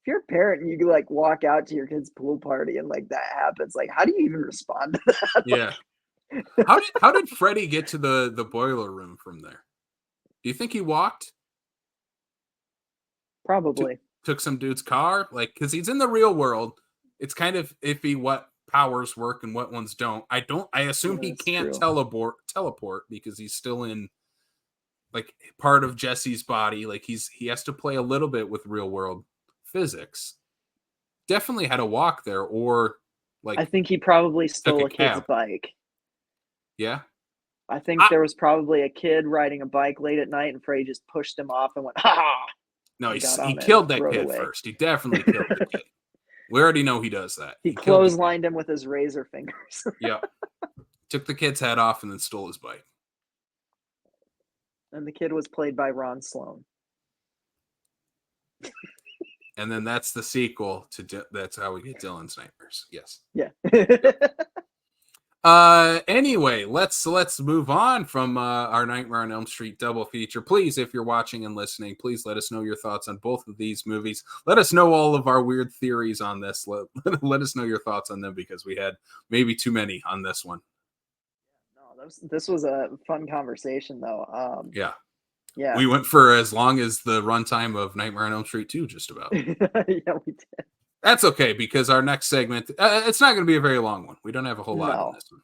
if you're a parent and you like walk out to your kid's pool party and like that happens, like, how do you even respond to that? Yeah. How did Freddy get to the boiler room from there? Do you think he walked? Probably. Took some dude's car? Like, because he's in the real world. It's kind of iffy what powers work and what ones don't. I assume Yeah, he that's can't true. teleport because he's still in like part of Jesse's body. Like he has to play a little bit with real world physics. Definitely had to walk there or I like think he probably took stole a a kid's cab. bike. Yeah. I think I, there was probably a kid riding a bike late at night, and Freddy just pushed him off and went, "Ha ha!" no, and got he on it and killed that rode kid away. first. He definitely killed the kid. We already know he does that. He He killed the kid. clotheslined him with his razor fingers. Yeah. Took the kid's head off and then stole his bike. And the kid was played by Ron Sloan. And then that's the sequel to that's how we get Dylan's nightmares. Yes. Yeah. Anyway, let's move on from our Nightmare on Elm Street double feature. Please, if you're watching and listening, please let us know your thoughts on both of these movies. Let us know all of our weird theories on this. Let us know your thoughts on them because we had maybe too many on this one. No, this was a fun conversation though. Yeah. Yeah. We went for as long as the runtime of Nightmare on Elm Street 2, just about. Yeah, we did. That's okay because our next segment, it's not going to be a very long one. We don't have a whole lot in this one.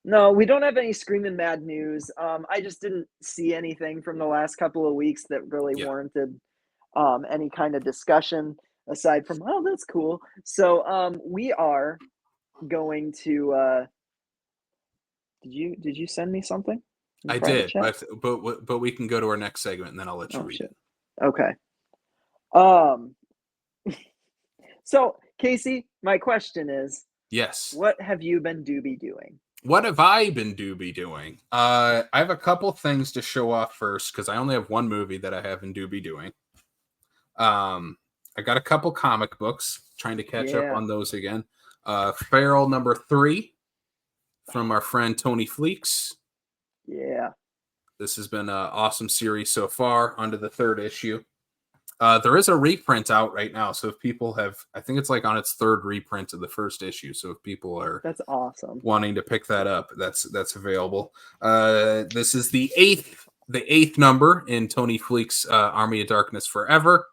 No, we don't have any screaming mad news. I just didn't see anything from the last couple of weeks that really warranted any kind of discussion aside from, oh, that's cool. So we are going to did you send me something? I did, but we can go to our next segment and then I'll let you read it. Okay. So Casey, my question is, yes, what have you been doing? What have I been doing? I have a couple things to show off first because I only have one movie that I have in doing. I got a couple comic books, trying to catch up on those again. Feral number 3 from our friend Tony Fleeks. Yeah. This has been an awesome series so far, under the 3rd issue. There is a reprint out right now, so if people have, I think it's like on its 3rd reprint of the 1st issue. So if people are that's awesome wanting to pick that up, that's available. This is the eighth number in Tony Fleek's Army of Darkness Forever.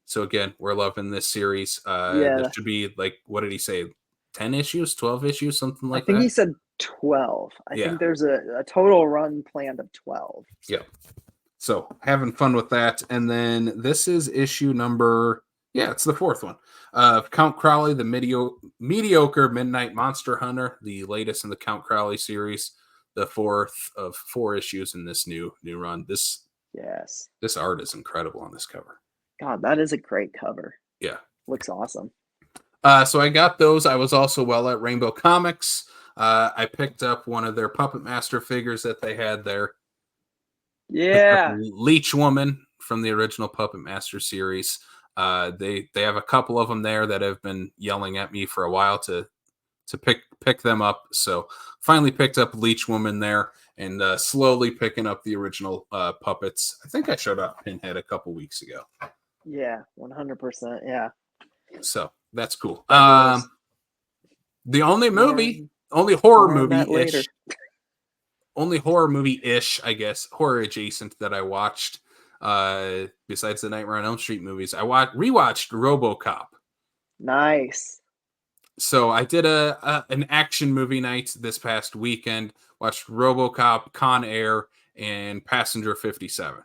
So again, we're loving this series. There should be like, what did he say? 10 issues, 12 issues, something like that. I think he said 12. I think there's a total run planned of 12. Yeah. So having fun with that. And then this is issue number, it's the 4th one. Count Crowley, the mediocre Midnight Monster Hunter, the latest in the Count Crowley series, the 4th of 4 issues in this new run. This art is incredible on this cover. God, that is a great cover. Yeah. Looks awesome. So I got those. I was also at Rainbow Comics. I picked up one of their Puppet Master figures that they had there. Yeah. Leech Woman from the original Puppet Master series. They have a couple of them there that have been yelling at me for a while to pick them up. So finally picked up Leech Woman there and slowly picking up the original puppets. I think I showed up Pinhead a couple weeks ago. Yeah, 100%. Yeah. So that's cool. The only movie, only horror movie-ish, I guess, horror adjacent that I watched, besides the Nightmare on Elm Street movies, I rewatched RoboCop. Nice. So I did an action movie night this past weekend. Watched RoboCop, Con Air, and Passenger 57.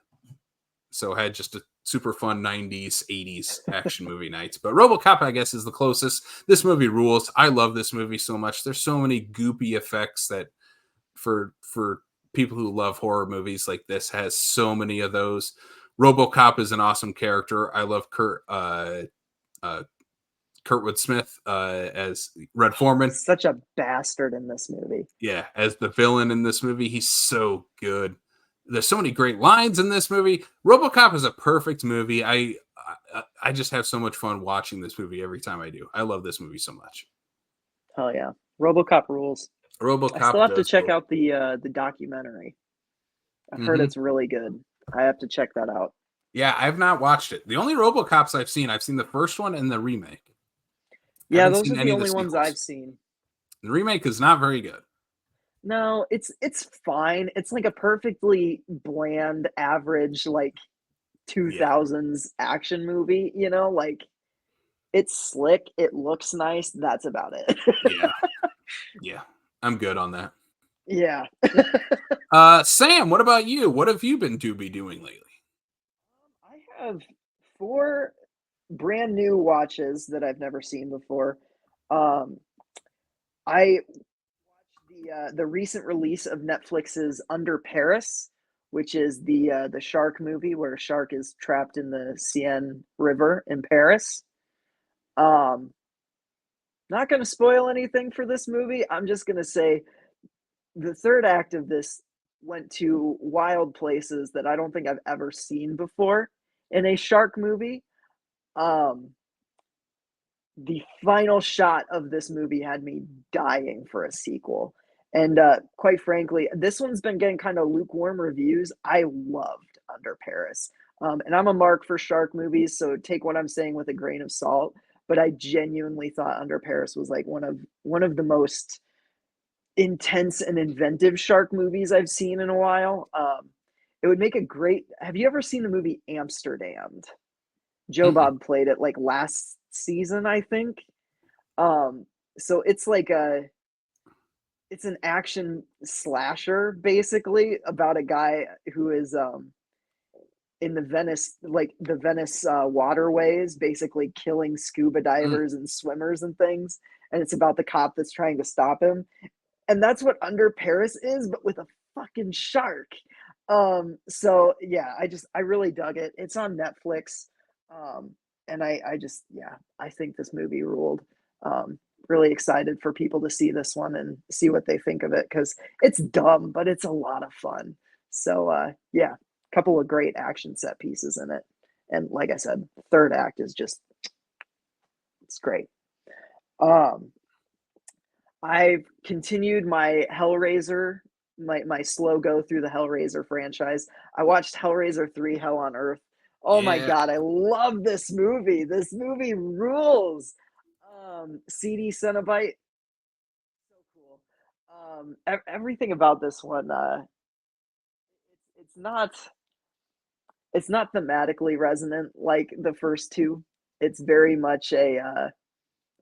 So I had just a super fun 90s, 80s action movie nights. But RoboCop, I guess, is the closest. This movie rules. I love this movie so much. There's so many goopy effects that for people who love horror movies like this has so many of those. RoboCop is an awesome character. I love Kurtwood Smith as Red Foreman. He's such a bastard in this movie. Yeah, as the villain in this movie, he's so good. There's so many great lines in this movie. RoboCop is a perfect movie. I just have so much fun watching this movie every time I do. I love this movie so much. Hell yeah. RoboCop rules. RoboCop. I still have to check out the documentary. I've heard it's really good. I have to check that out. Yeah, I've not watched it. The only RoboCops I've seen the first one and the remake. Yeah, those are the only ones I've seen. The remake is not very good. No, it's fine. It's like a perfectly bland, average, like 2000s action movie, like It's slick, it looks nice, that's about it. Yeah, yeah, I'm good on that. Yeah. Sam, what about you? What have you been doing lately? I have 4 brand new watches that I've never seen before. Um, I watched the recent release of Netflix's Under Paris, which is the shark movie where a shark is trapped in the Seine River in Paris. Um, Not gonna spoil anything for this movie. I'm just gonna say the 3rd act of this went to wild places that I don't think I've ever seen before in a shark movie. Um, the final shot of this movie had me dying for a sequel. And quite frankly, this one's been getting kind of lukewarm reviews. I loved Under Paris. And I'm a mark for shark movies, so take what I'm saying with a grain of salt. But I genuinely thought Under Paris was like one of the most intense and inventive shark movies I've seen in a while. It would make a great. Have you ever seen the movie Amsterdam? Joe Mm-mm. Bob played it like last season, I think. Um, so it's an action slasher basically about a guy who is in the Venice waterways, basically killing scuba Mm. divers and swimmers and things. And it's about the cop that's trying to stop him. And that's what Under Paris is, but with a fucking shark. So yeah, I really dug it. It's on Netflix. Um, and I just yeah, I think this movie ruled. Really excited for people to see this one and see what they think of it because it's dumb, but it's a lot of fun. So yeah, a couple of great action set pieces in it. And like I said, 3rd act is just it's great. Um, I've continued my Hellraiser, my slow go through the Hellraiser franchise. I watched Hellraiser 3 Hell on Earth. Oh my Yeah. god, I love this movie. This movie rules. CD Cenobite, so cool. Everything about this one, it's not it's not thematically resonant like the first two. It's very much a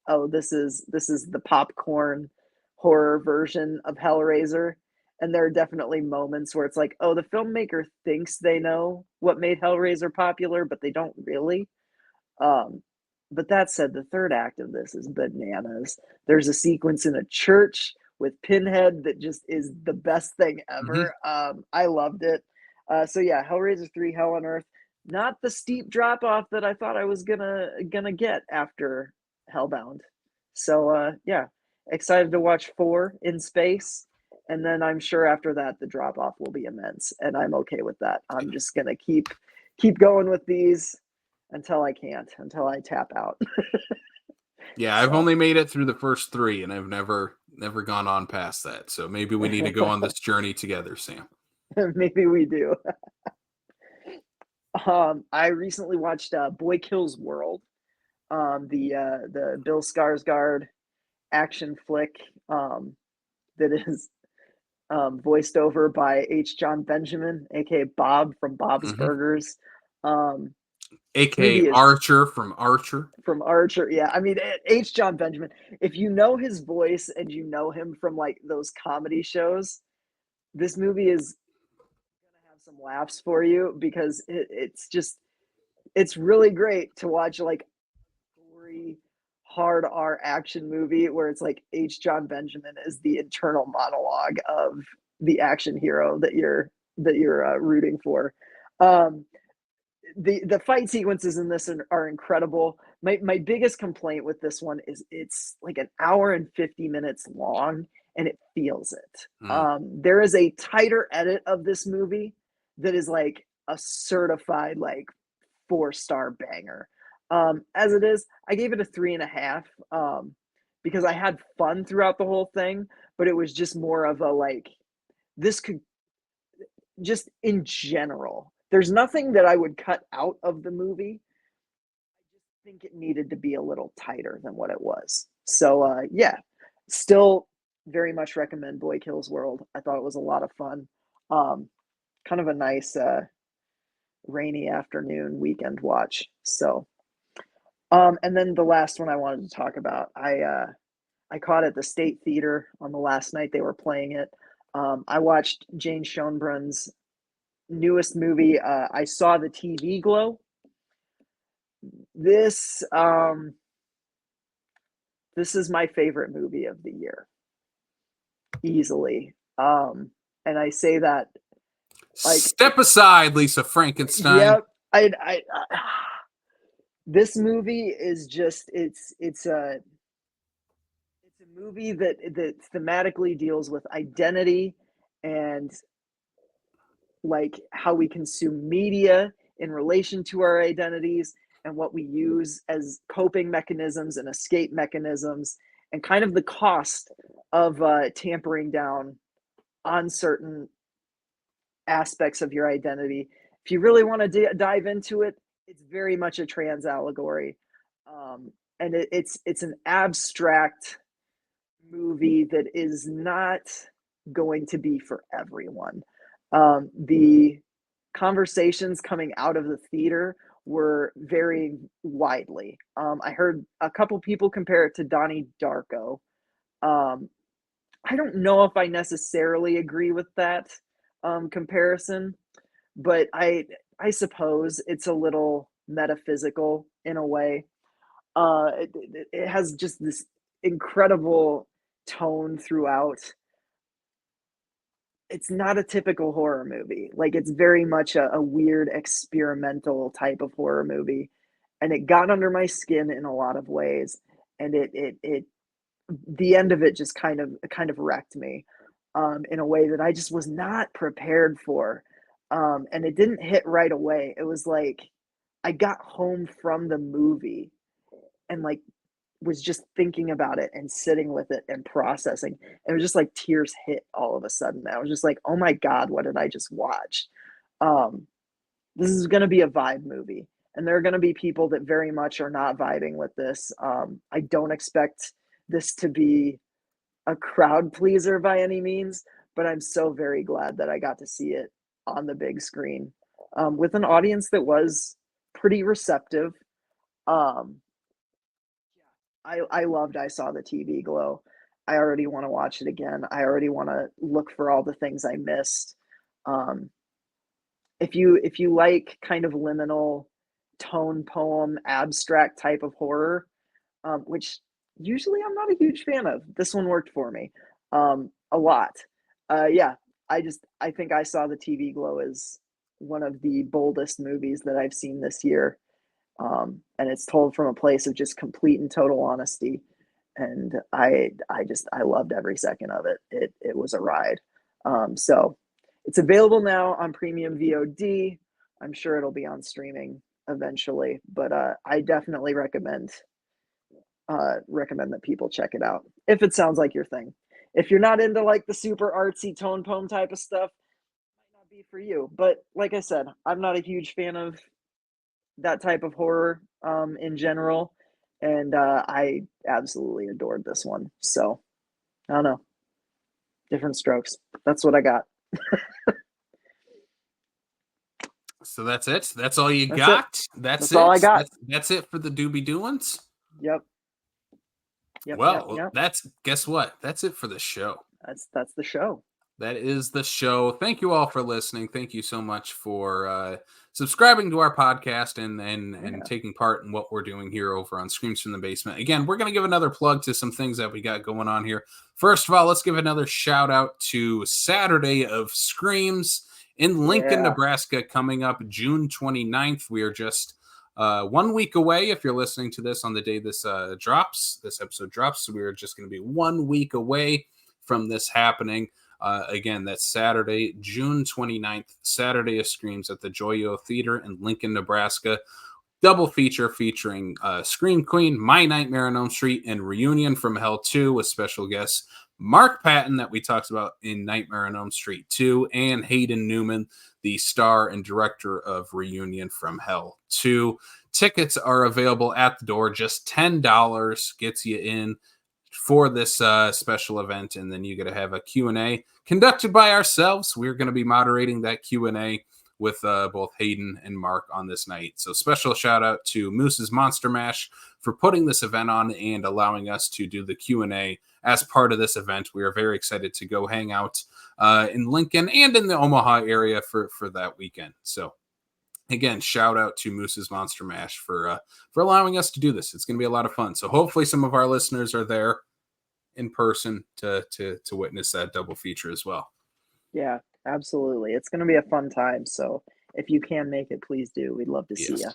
oh, this is the popcorn horror version of Hellraiser. And there are definitely moments where it's like, oh, the filmmaker thinks they know what made Hellraiser popular, but they don't really. Um, but that said, the 3rd act of this is bananas. There's a sequence in a church with Pinhead that just is the best thing Hmm. ever. I loved it. So yeah, Hellraiser 3 Hell on Earth. Not the steep drop off that I thought I was gonna get after Hellbound. So yeah, excited to watch 4 in space. And then I'm sure after that the drop off will be immense. And I'm okay with that. I'm just gonna keep going with these until I can't, until I tap out. Yeah, I've So only made it through the first 3, and I've never gone on past that. So maybe we need to go on this journey together, Sam. maybe we do. I recently watched Boy Kills World, the Bill Skarsgård action flick that is voiced over by H. John Benjamin, aka Bob from Bob's Hmm. Burgers. Um, this AKA movie is Archer from Archer. from Archer. Yeah, I mean H. John Benjamin. If you know his voice and you know him from like those comedy shows, this movie is gonna have some laughs for you because it's really great to watch like gory hard R action movie where it's like H. John Benjamin is the internal monologue of the action hero that you're rooting for. Um, the fight sequences in this are incredible. My biggest complaint with this one is it's like an hour and 50 minutes long and it feels it. Mm. There is a tighter edit of this movie that is like a certified like 4-star banger. As it is, I gave it a 3.5 because I had fun throughout the whole thing, but it was just more of a like this could just in general. There's nothing that I would cut out of the movie. I just think it needed to be a little tighter than what it was. So yeah, still very much recommend Boy Kills World. I thought it was a lot of fun. Um, Kind of a nice rainy afternoon weekend watch. So And then the last one I wanted to talk about, I caught at the State Theater on the last night they were playing it. I watched Jane Schoenbrun's newest movie. I saw the TV Glow. This this is my favorite movie of the year, easily. And I say that like, Step aside, Lisa Frankenstein. yep. This movie is just it's a movie that thematically deals with identity and like how we consume media in relation to our identities and what we use as coping mechanisms and escape mechanisms and kind of the cost of tampering down on certain aspects of your identity. If you really want to dive into it, it's very much a trans allegory, and it's an abstract movie that is not going to be for everyone. The conversations coming out of the theater were varying widely. I heard a couple people compare it to Donnie Darko. Um, I don't know if I necessarily agree with that comparison, but I suppose it's a little metaphysical in a way. It has just this incredible tone throughout. It's not a typical horror movie. Like, it's very much a weird experimental type of horror movie, and it got under my skin in a lot of ways. And it the end of it just kind of wrecked me in a way that I just was not prepared for. And it didn't hit right away. It was like I got home from the movie and like was just thinking about it and sitting with it and processing. It was just like tears hit all of a sudden. I was just like, oh my God, what did I just watch? Um, this is going to be a vibe movie. And there are going to be people that very much are not vibing with this. I don't expect this to be a crowd pleaser by any means, but I'm so very glad that I got to see it on the big screen with an audience that was pretty receptive. Um, I loved I Saw the TV Glow. I already want to watch it again. I already want to look for all the things I missed. Um, if you like kind of liminal tone poem abstract type of horror, which usually I'm not a huge fan of, this one worked for me a lot. Yeah, I think I Saw the TV Glow is one of the boldest movies that I've seen this year, and it's told from a place of just complete and total honesty. And I loved every second of it. It was a ride. So it's available now on premium VOD. I'm sure it'll be on streaming eventually, but I definitely recommend that people check it out if it sounds like your thing. If you're not into like the super artsy tone poem type of stuff, it might not be for you. But like I said, I'm not a huge fan of that type of horror in general, and I absolutely adored this one. So I don't know, different strokes. That's what I got. So that's it. That's all you That's got. it. That's That's all I it. got. That's it for the doobie doings. Yep. Yep. That's guess what? That's it for the show. That's the show. That is the show. Thank you all for listening. Thank you so much for subscribing to our podcast and taking part in what we're doing here over on Screams from the Basement. Again, we're going to give another plug to some things that we got going on here. First of all, let's give another shout out to Saturday of Screams in Lincoln, Nebraska, coming up June 29th. We are just 1 week away. If you're listening to this on the day this episode drops, so we're just going to be 1 week away from this happening. Again, that's Saturday, June 29th, Saturday of Screams at the Joyo Theater in Lincoln, Nebraska. Double feature featuring Scream Queen, My Nightmare on Elm Street, and Reunion from Hell 2 with special guests Mark Patton that we talked about in Nightmare on Elm Street 2, and Hayden Newman, the star and director of Reunion from Hell 2. Tickets are available at the door. Just $10 gets you in for this special event, and then you get to have a Q&A conducted by ourselves. We're going to be moderating that Q&A with both Hayden and Mark on this night. So special shout out to Moose's Monster Mash for putting this event on and allowing us to do the Q&A as part of this event. We are very excited to go hang out in Lincoln and in the Omaha area for that weekend. So again, shout out to Moose's Monster Mash for allowing us to do this. It's going to be a lot of fun. So hopefully some of our listeners are there in person to witness that double feature as well. Yeah, absolutely. It's going to be a fun time. So if you can make it, please do. We'd love to see you.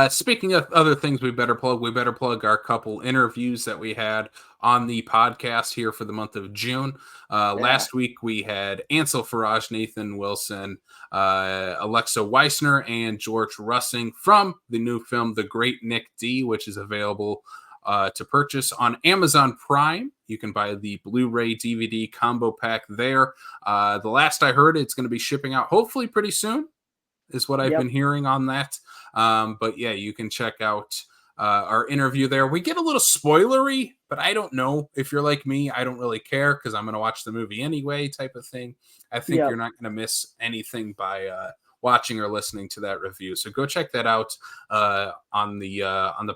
Speaking of other things we better plug our couple interviews that we had on the podcast here for the month of June. Last week we had Ansel Faraj, Nathan Wilson, Alexa Weissner, and George Russing from the new film The Great Nick D, which is available to purchase on Amazon Prime. You can buy the Blu-ray DVD combo pack there. The last I heard, it's going to be shipping out hopefully pretty soon, is what I've been hearing on that. But yeah, you can check out our interview there. We get a little spoilery, but I don't know if you're like me. I don't really care because I'm going to watch the movie anyway, type of thing. I think you're not going to miss anything by watching or listening to that review. So go check that out on the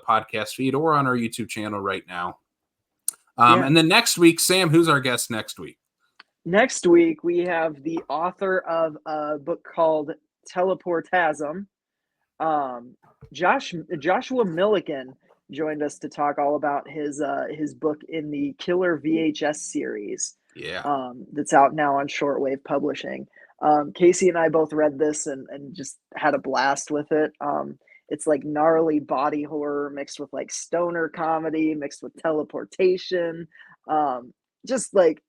podcast feed or on our YouTube channel right now. And then next week, Sam, who's our guest next week? Next week, we have the author of a book called Teleportasm. Joshua Milliken joined us to talk all about his book in the Killer VHS series. That's out now on Shortwave Publishing. Casey and I both read this and just had a blast with it. It's like gnarly body horror mixed with like stoner comedy mixed with teleportation. Just like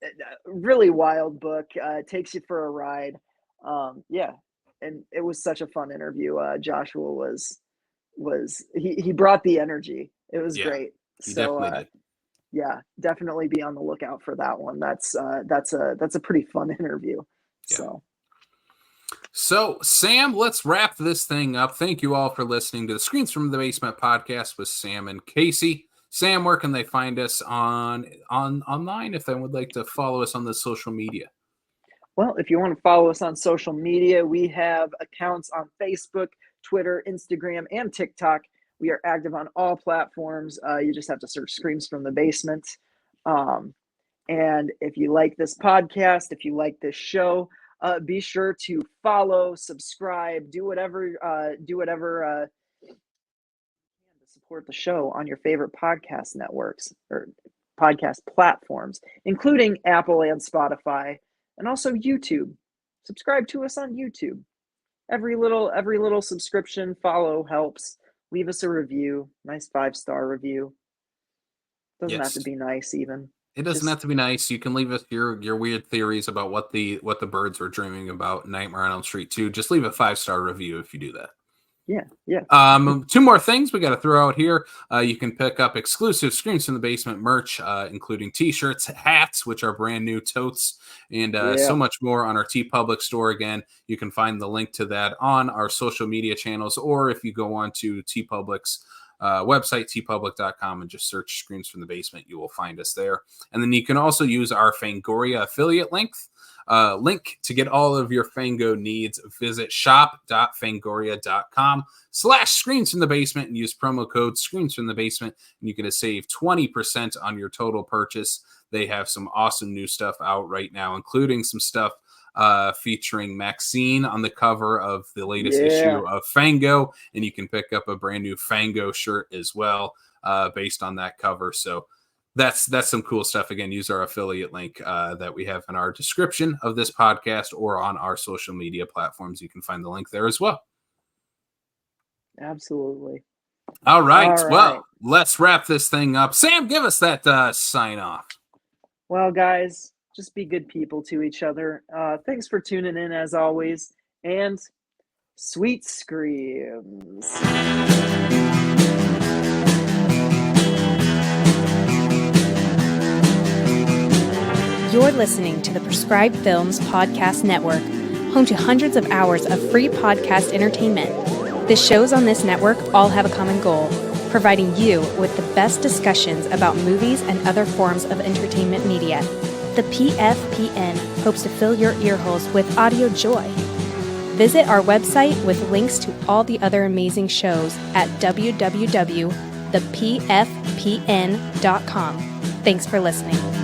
a really wild book. Takes you for a ride. And it was such a fun interview. Joshua was he brought the energy. It was great. So definitely be on the lookout for that one. That's a pretty fun interview. So Sam, let's wrap this thing up. Thank you all for listening to the Screens from the Basement podcast with Sam and Casey. Sam, where can they find us online if they would like to follow us on the social media? Well, if you want to follow us on social media, we have accounts on Facebook, Twitter, Instagram, and TikTok. We are active on all platforms. You just have to search Screams from the Basement. And if you like this podcast, if you like this show, be sure to follow, subscribe, do whatever to support the show on your favorite podcast networks or podcast platforms, including Apple and Spotify. And also YouTube. Subscribe to us on YouTube. Every little subscription, follow helps. Leave us a review. Nice 5-star review. Doesn't have to be nice even. It doesn't have to be nice. You can leave us your weird theories about what the birds were dreaming about Nightmare on Elm Street 2. Just leave a 5-star review if you do that. Two more things we got to throw out here. You can pick up exclusive Screams from the Basement merch, including t-shirts, hats, which are brand new, totes, and so much more on our TeePublic store. Again, you can find the link to that on our social media channels, or if you go on to TeePublic's website, teepublic.com, and just search Screams from the Basement, you will find us there. And then you can also use our Fangoria affiliate link to get all of your Fango needs. Visit shop.fangoria.com/Screams from the Basement and use promo code Screams from the Basement, and you can save 20% on your total purchase. They have some awesome new stuff out right now, including some stuff featuring Maxine on the cover of the latest issue of Fango, and you can pick up a brand new Fango shirt as well based on that cover. So that's some cool stuff. Again, use our affiliate link that we have in our description of this podcast or on our social media platforms. You can find the link there as well. Absolutely. All right. Well, let's wrap this thing up. Sam, give us that sign off. Well, guys, just be good people to each other. Thanks for tuning in as always, and sweet screams. You're listening to the Prescribed Films Podcast Network, home to hundreds of hours of free podcast entertainment. The shows on this network all have a common goal, providing you with the best discussions about movies and other forms of entertainment media. The PFPN hopes to fill your earholes with audio joy. Visit our website with links to all the other amazing shows at www.thepfpn.com. Thanks for listening.